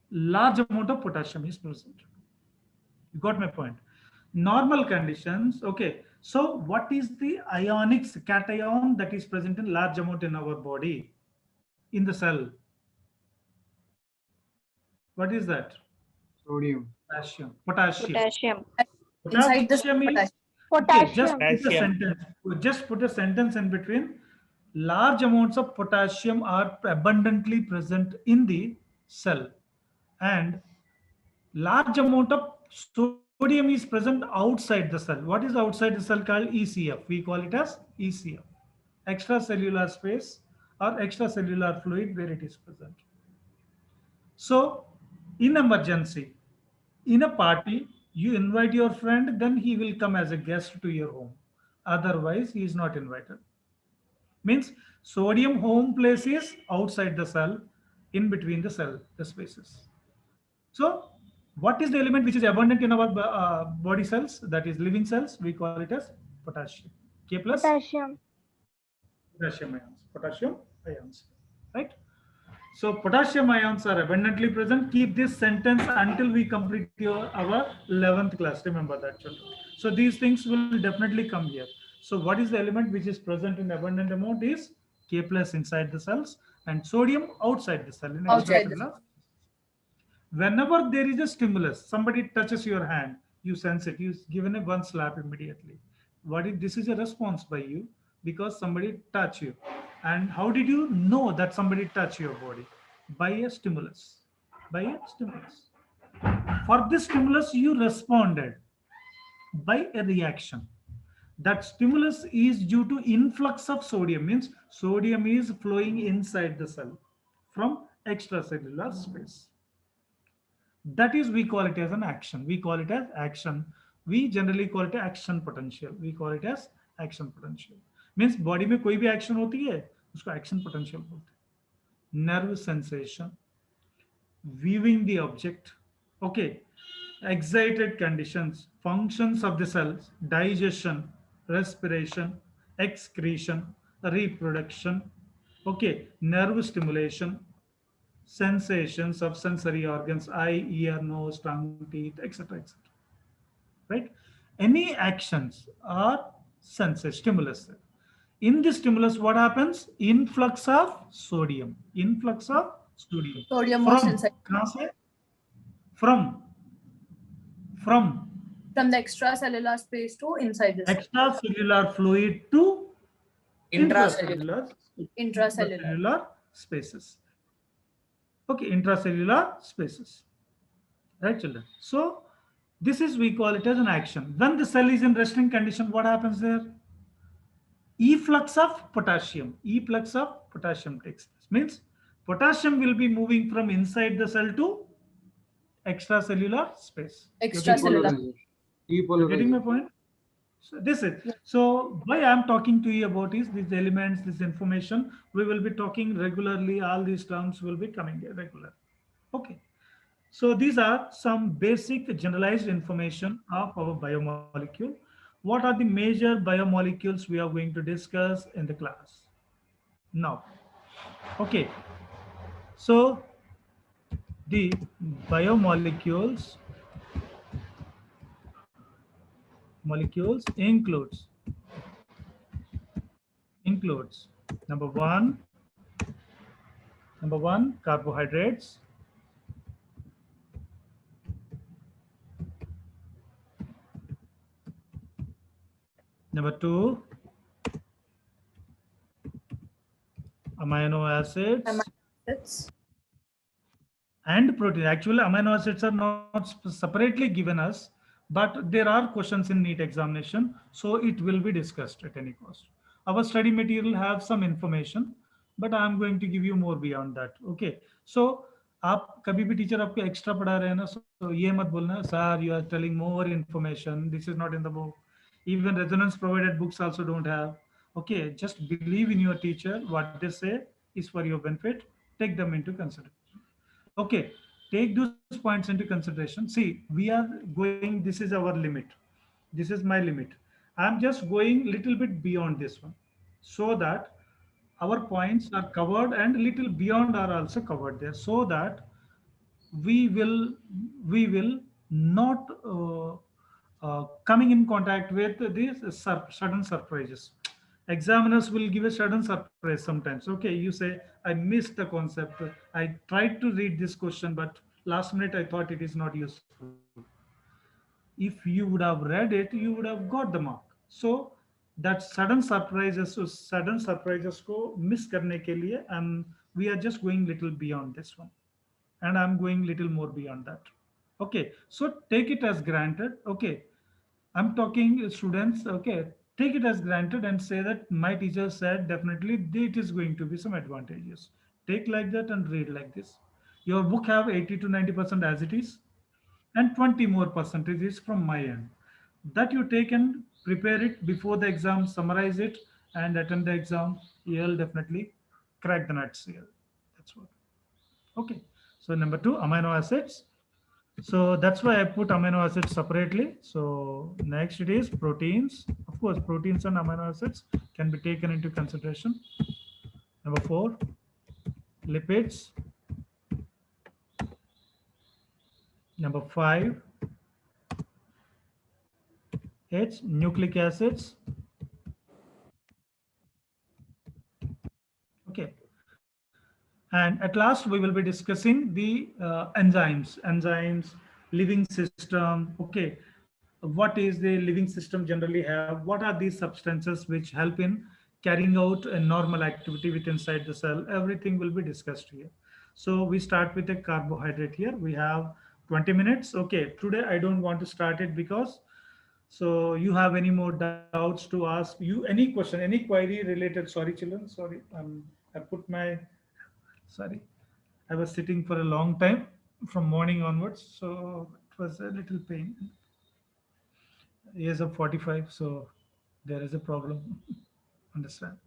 large amount of potassium is present. You got my point. Normal conditions. Okay. So what is the ionics cation that is present in large amount in our body in the cell? What is that? Sodium. Potassium. Potassium. Potassium. Inside the Potassium is potassium. okay, just Potassium. put a Potassium. sentence. Just put a sentence in between. Large amounts of potassium are abundantly present in the cell, and large amount of sodium is present outside the cell. What is outside the cell called ECF? We call it as ECF, extracellular space or extracellular fluid where it is present. So, in emergency, in a party, you invite your friend, then he will come as a guest to your home. Otherwise, he is not invited. Means sodium home place is outside the cell, in between the cell, the spaces. So, what is the element which is abundant in our body cells, that is living cells? We call it as potassium. K plus Potassium. potassium ions. Potassium ions, right? So potassium ions are abundantly present. Keep this sentence until we complete our 11th class. Remember that, children. So these things will definitely come here. So what is the element which is present in abundant amount is K plus inside the cells and sodium outside the cell in Outside the extracellular. Whenever there is a stimulus, somebody touches your hand, you sense it. You given a one slap immediately. What if this is a response by you because somebody touched you? And how did you know that somebody touched your body? By a stimulus. By a stimulus. For this stimulus, you responded by a reaction. That stimulus is due to influx of sodium, means sodium is flowing inside the cell from extracellular space. That is, we call it as an action. We call it as action. We generally call it action potential. We call it as action potential. Means body में कोई भी action होती है उसको action potential बोलते हैं. Nerve sensation, viewing the object, okay, excited conditions, functions of the cells, digestion, respiration, excretion, reproduction, okay, nerve stimulation, sensations of sensory organs, eye, ear, nose, tongue, teeth, etc., etc. Right? Any actions are senses, stimulus. In this stimulus, what happens? Influx of sodium. Influx of sodium. Sodium moves From inside. कहाँ से? From From the extracellular space to inside the cell. extracellular fluid to Intracellular. intracellular spaces. Okay, intracellular spaces. Right, children? So this is, we call it as an action. When the cell is in resting condition, what happens there? Efflux of potassium. Efflux of potassium takes place. Means potassium will be moving from inside the cell to extracellular space. Extracellular. You're getting my point? So this is, so why I'm talking to you about is these elements, this information, we will be talking regularly. All these terms will be coming here regular. Okay. So these are some basic generalized information of our biomolecule. What are the major biomolecules we are going to discuss in the class? Now, okay. So the biomolecules includes number one carbohydrates, number two amino acids It's and protein. Actually, amino acids are not separately given us, but there are questions in NEET examination, so it will be discussed at any cost. Our study material have some information, but I am going to give you more beyond that. Okay, so आप कभी भी teacher आपको extra पढ़ा रहे हैं ना, so ये मत बोलना sir you are telling more information, this is not in the book, even resonance provided books also don't have. Okay, just believe in your teacher, what they say is for your benefit, take them into consideration. Okay, take those points into consideration. See, we are going, this is our limit, this is my limit. I'm just going little bit beyond this one, so that our points are covered and little beyond are also covered there, so that we will not coming in contact with these sudden surprises. Examiners will give a sudden surprise sometimes. Okay, you say I missed the concept, I tried to read this question, but last minute I thought it is not useful. If you would have read it, you would have got the mark. So that sudden surprises को miss करने के लिए we are just going little beyond this one, and I'm going little more beyond that. Okay, so take it as granted. Okay, I'm talking students. Okay, take it as granted and say that my teacher said definitely it is going to be some advantages. Take like that and read like this. Your book have 80 to 90% as it is, and 20 more percentage is from my end. That you take and prepare it before the exam, summarize it, and attend the exam. You'll definitely crack the nuts here. That's what. Okay. So number two, amino acids. So that's why I put amino acids separately. So next it is proteins. Of course, proteins and amino acids can be taken into consideration. Number four, lipids. Number five, it's nucleic acids. Okay. And at last, we will be discussing the enzymes, living system. Okay, what is the living system generally have? What are these substances which help in carrying out a normal activity within inside the cell? Everything will be discussed here. So we start with a carbohydrate here. We have 20 minutes. Okay, today I don't want to start it because, so you have any more doubts to ask, you any question, any query related? Sorry children, sorry, I put my, sorry, I was sitting for a long time from morning onwards, so it was a little pain. Age of 45, so there is a problem. Understand?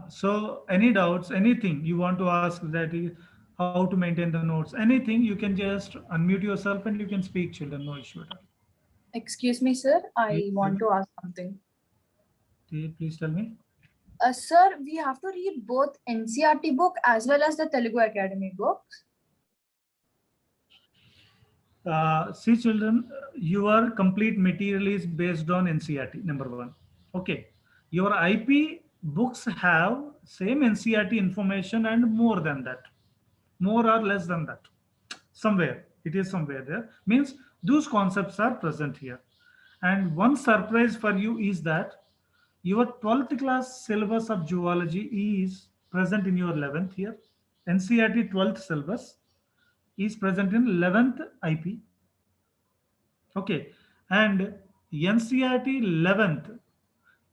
So any doubts, anything you want to ask, that is how to maintain the notes, anything, you can just unmute yourself and you can speak, children, no issue at all. Excuse me, sir. I Yes, want ma'am. to ask something. Please tell me. Sir, we have to read both NCRT book as well as the Telugu Academy books. See children, your complete material is based on NCRT, number one. Okay, your IP books have same NCRT information and more than that, more or less than that. Somewhere, it is somewhere there. Means those concepts are present here. And one surprise for you is that your 12th class syllabus of zoology is present in your 11th here. NCRT 12th syllabus is present in 11th IP. Okay, and NCRT 11th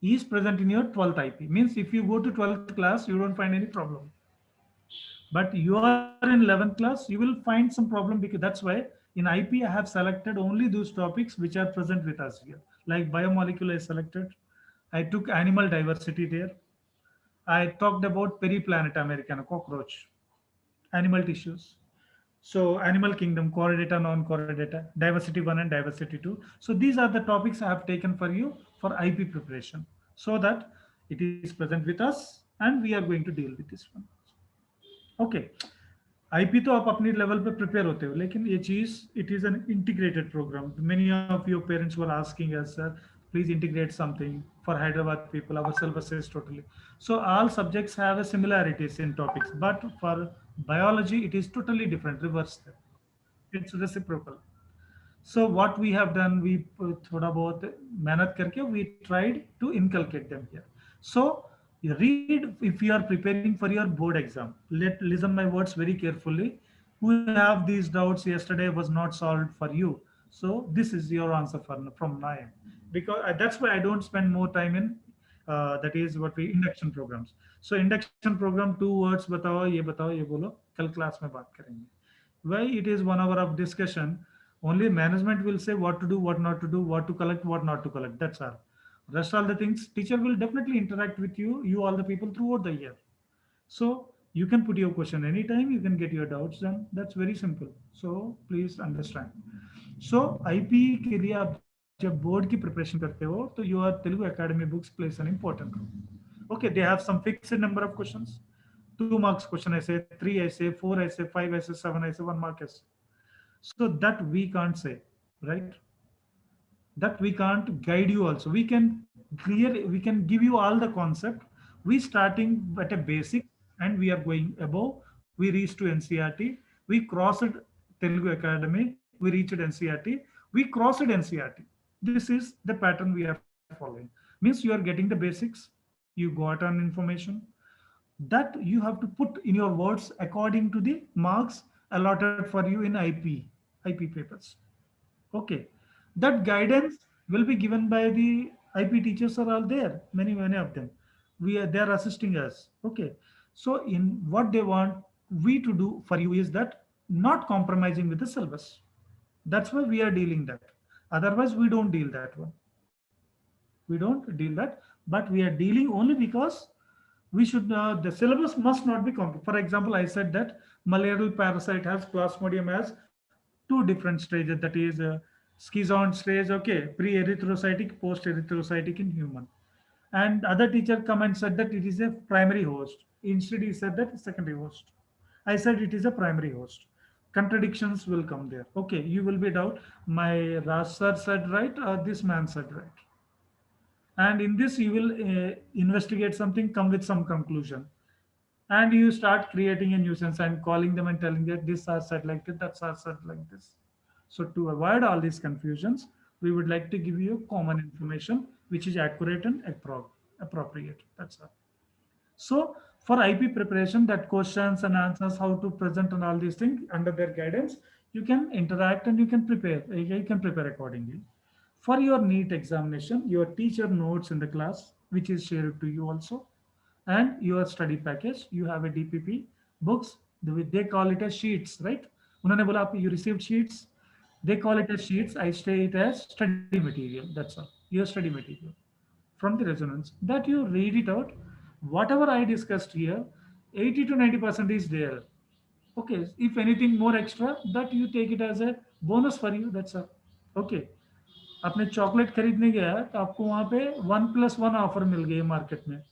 is present in your 12th IP. Means if you go to 12th class, you don't find any problem. But you are in 11th class, you will find some problem, because that's why in IP I have selected only those topics which are present with us here. Like biomolecule I selected. I took animal diversity there. I talked about Periplaneta americana, cockroach, animal tissues. So animal kingdom, chordata, non-chordata, diversity 1 and diversity 2. So these are the topics I have taken for you for IP preparation, so that it is present with us and we are going to deal with this one. Okay. IP तो आप अपनी level पे prepare होते हो, लेकिन ये चीज it is an integrated program. Many of your parents were asking us, sir, please integrate something for Hyderabad people. Our syllabus is totally. So all subjects have a similarities in topics, but for biology it is totally different, reverse. It's reciprocal. So what we have done, we thoda bahut mehnat karke we tried to inculcate them here. So You read if you are preparing for your board exam. Listen my words very carefully. Who have these doubts yesterday was not solved for you. So this is your answer from my end. Because that's why I don't spend more time in that is what we induction programs. So induction program 2 words बताओ ये बोलो कल class में बात करेंगे. Why it is 1 hour of discussion. Only management will say what to do, what not to do, what to collect, what not to collect. That's all. Rest all the things teacher will definitely interact with you all the people throughout the year. So you can put your question anytime, you can get your doubts done. That's very simple. So please understand. So IP के लिए आप जब board की preparation करते हो तो your Telugu Academy books plays an important role. Okay, they have some fixed number of questions. 2 marks question essay, 3 essay, 4 essay, 5 essay, 7 essay, 1 mark essay. So that we can't say, right? That we can't guide you also. We can give you all the concept. We starting at a basic and we are going above. We reach to NCRT. We crossed Telugu Academy. We reached NCRT. We crossed NCRT. This is the pattern we are following. Means you are getting the basics. You got an information that you have to put in your words according to the marks allotted for you in IP papers. Okay, that guidance will be given by the IP teachers are all there, many of them. They are assisting us. Okay, so in what they want we to do for you is that not compromising with the syllabus. That's why we are dealing that. Otherwise we don't deal that one. We don't deal that, but we are dealing only because we should the syllabus must not be complex. For example, I said that malarial parasite has Plasmodium as 2 different stages, that is schizoid stage, okay, pre-erythrocytic, post-erythrocytic in human. And other teacher come and said that it is a primary host. Instead he said that secondary host. I said it is a primary host. Contradictions will come there. Okay, you will be doubt, my Raj sir said right or this man said right. And in this you will investigate something, come with some conclusion, and you start creating a nuisance and calling them and telling that this are said like this, that's are said like this. So to avoid all these confusions, we would like to give you common information which is accurate and appropriate. That's all. So for IP preparation, that questions and answers, how to present and all these things under their guidance, you can interact and you can prepare accordingly. For your NEET examination, your teacher notes in the class, which is shared to you also, and your study package, you have a DPP books, they call it as sheets, right? उन्होंने बोला आप you received sheets, they call it as sheets, I say it as study material. That's all, your study material from the resonance that you read it out. Whatever I discussed here, 80 to 90% is there. Okay, if anything more extra, that you take it as a bonus for you. That's all. Okay, आपने chocolate खरीदने गया तो आपको वहां पे 1+1 offer मिल गई market में.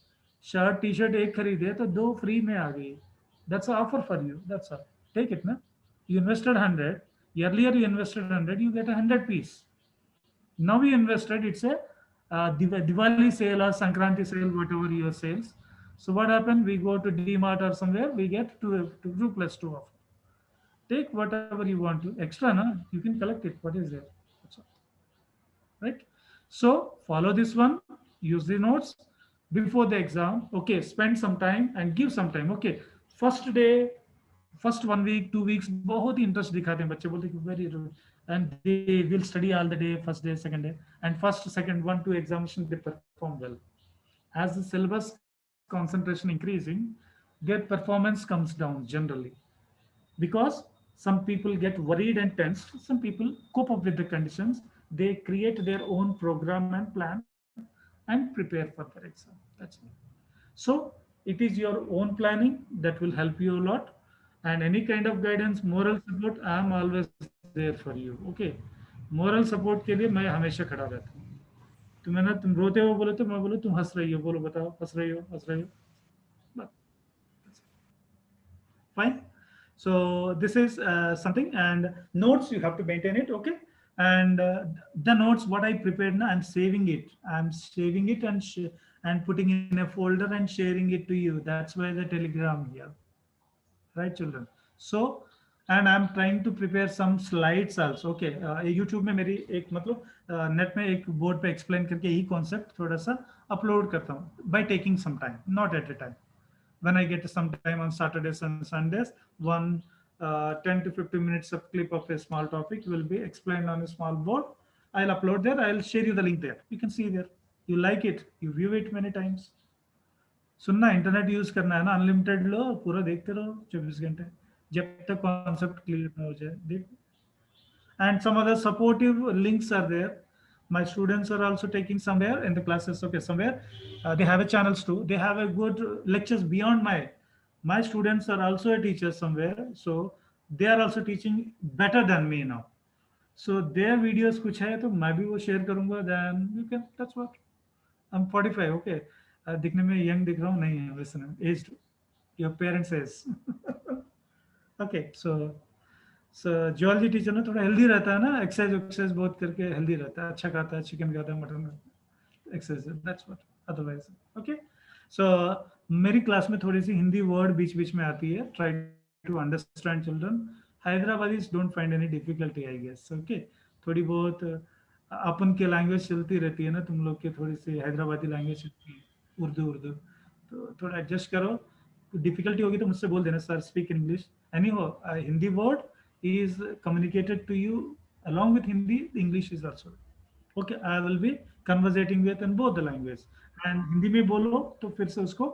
Shirt T shirt एक खरीदे तो 2 फ्री में आ गई. That's an offer for you. That's all. Take it, na? You invested 100. Earlier you invested 100. You get 100 piece. Now you invested. It's a Diwali sale or Sankranti sale, whatever your sales. So what happened? We go to DMart or somewhere. We get 2+2 offer. Take whatever you want to. Extra, na? You can collect it. What is there? That's all. Right? So follow this one. Use the notes before the exam. Okay, spend some time and give some time. Okay, first day, first 1 week, 2 weeks, बहुत ही interest दिखाते हैं बच्चे, बोलते हैं very rude, and they will study all the day, first day, second day, and first, second, 1, 2 examination they perform well. As the syllabus concentration increasing, their performance comes down generally, because some people get worried and tensed. Some people cope up with the conditions. They create their own program and plan and prepare for their exam. That's it. So it is your own planning that will help you a lot. And any kind of guidance, moral support, I am always there for you. Okay. Moral support के लिए मैं हमेशा खड़ा रहता हूँ. तुम रोते हो बोले तो मैं बोलूँ तुम हंस रही हो, बोलो बताओ हंस रही हो. Fine. So this is something, and notes you have to maintain it. Okay. And the notes what I prepared now, I'm saving it. I'm saving it and putting in a folder and sharing it to you. That's why the Telegram here. Right, children? So, and I'm trying to prepare some slides also. Okay, YouTube में मेरी एक मतलब net में एक board पे explain करके यही concept थोड़ा सा upload करता हूँ by taking some time, not at a time. When I get some time on Saturdays and Sundays, 10 to 15 minutes of clip of a small topic will be explained on a small board. I'll upload there. I'll share you the link there. You can see there. You like it, you view it many times. सुनना, internet use करना है ना, unlimited लो, पूरा देखते रहो 24 घंटे, जब तक कॉन्सेप्ट क्लियर ना हो जाए. देख. And some other supportive links are there. My students are also taking somewhere in the classes. Okay, somewhere they have a channels too. They have a good lectures beyond my students are also a teacher somewhere, so they are also teaching better than me now. So their videos कुछ है तो मैं भी वो share करूँगा. Then you can. That's what. I'm 45. Okay. दिखने में young दिख रहा हूँ, नहीं है वैसे ना. Aged. Your parents age. Okay. So geology teacher ना थोड़ा हेल्दी रहता है ना, एक्सरसाइज बहुत करके हेल्दी रहता है, अच्छा खाता है, चिकन खाता है, मटन खाता है, exercise. That's what. Otherwise okay. So मेरी क्लास में थोड़ी सी हिंदी वर्ड बीच बीच में आती है. Try to understand children. Hyderabadis don't find any difficulty I guess. Okay. थोड़ी बहुत अपन की लैंग्वेज चलती रहती है ना, तुम लोग की थोड़ी सी हैदराबादी लैंग्वेज चलती है, उर्दू, तो थोड़ा एडजस्ट करो. डिफिकल्टी होगी तो मुझसे बोल देना, सर स्पीक इंग्लिश. एनी हो, Hindi word is communicated to you along with Hindi. English is also okay. I will be conversating with in both the language, and Hindi में बोलो तो फिर से उसको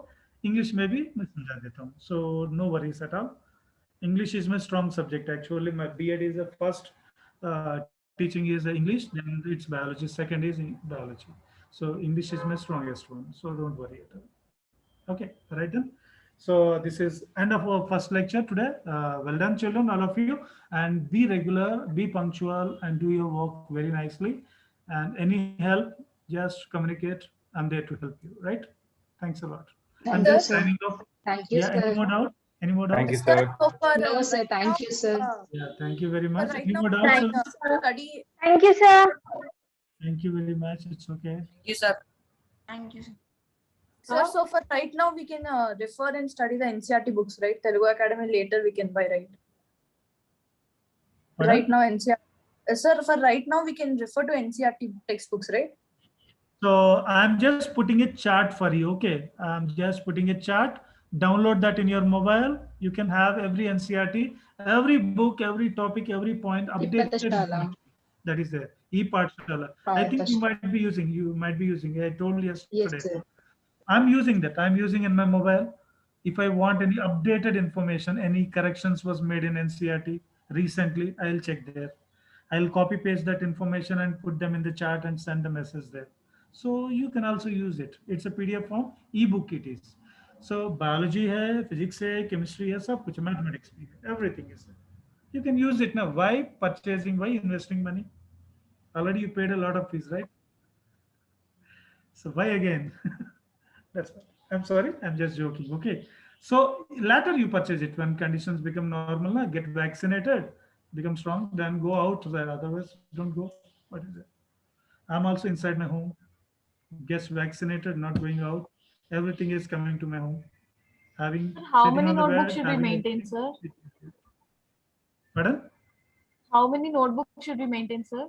English में भी मैं समझा देता हूँ. So no worries at all. English is my strong subject. Actually, my B.Ed is the first teaching is English, then it's biology. Second is biology. So English is my strongest one. So don't worry at all. Okay, right then. So this is end of our first lecture today. Well done, children, all of you, and be regular, be punctual, and do your work very nicely. And any help, just communicate. I'm there to help you. Right? Thanks a lot. I'm you, just sir. signing off. Thank you, Yeah. sir. Any more doubt? Any more Thank doubts? you, sir. So for, No, sir. right Thank now, you, sir. Yeah. Thank you very much. right Any now, more doubts? study. Thank you, sir. Thank you very much. It's okay. Thank you, sir. Thank you, sir. Sir, so for right now, we can refer and study the NCERT books, right? Telugu Academy later we can buy, right? Pardon? Right now, NCERT. Sir, for right now, we can refer to NCERT textbooks, right? So I'm just putting a chart for you. Okay. I'm just putting a chart. Download that in your mobile. You can have every NCERT, every book, every topic, every point updated. Pathashala. That is there. E-Pathashala. I think you might be using. You might be using. I told you Yes, yesterday. sir. I'm using that. I'm using in my mobile. If I want any updated information, any corrections was made in NCERT recently, I'll check there. I'll copy paste that information and put them in the chat and send the message there. So you can also use it. It's a PDF form, ebook it is. So biology hai, physics hai, chemistry hai, sab kuch, mathematics bhi hai, everything is there. You can use it now. Why purchasing? Why investing money? Already you paid a lot of fees, right? So why again? That's why. I'm sorry. I'm just joking. Okay. So later you purchase it when conditions become normal. Na? Get vaccinated, become strong, then go out. Otherwise, don't go. What is it? I'm also inside my home. Get vaccinated, not going out. Everything is coming to my home. Having How sitting many on the notebooks bed, should we having maintain, sir? Pardon? How many notebooks should we maintain, sir?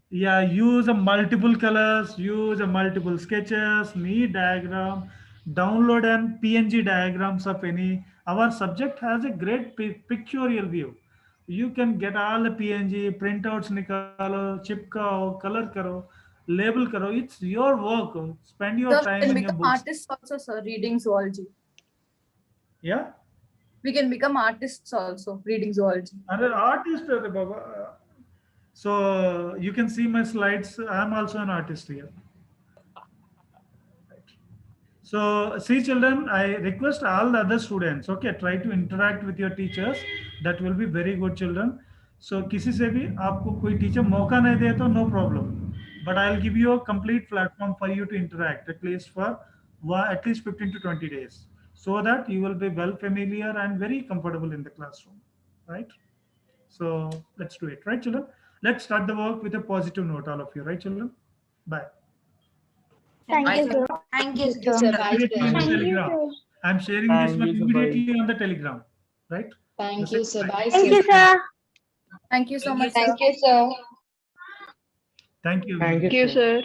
Yeah, use a multiple colors, use a multiple sketches, need diagram, download and PNG diagrams of any. Our subject has a great pictorial view. You can get all the PNG printouts, nikalo, chipkao, color karo, label karo. It's your work. Spend your So we time can in your become books. artists also, sir, reading zoology. Yeah. We can become artists also, reading zoology. And an artist, Baba. So you can see my slides. I'm also an artist here. So see children, I request all the other students, okay, try to interact with your teachers. That will be very good children. So किसी से भी आपको कोई teacher मौका नहीं दे तो no problem. But I'll give you a complete platform for you to interact at least for at least 15 to 20 days. So that you will be well familiar and very comfortable in the classroom, right? So let's do it, right children? Let's start the work with a positive note, all of you, right children? Bye. Thank you, sir. Thank Thank you, sir. Bye, Immediately on the Thank you, Telegram. sir. I'm sharing this Thank one you, sir. Bye. immediately on the Telegram, right? Thank you, sir. Bye, Thank you, sir. sir. Thank you so much, sir. Thank you, sir. Thank you. Thank you, Thank you, sir.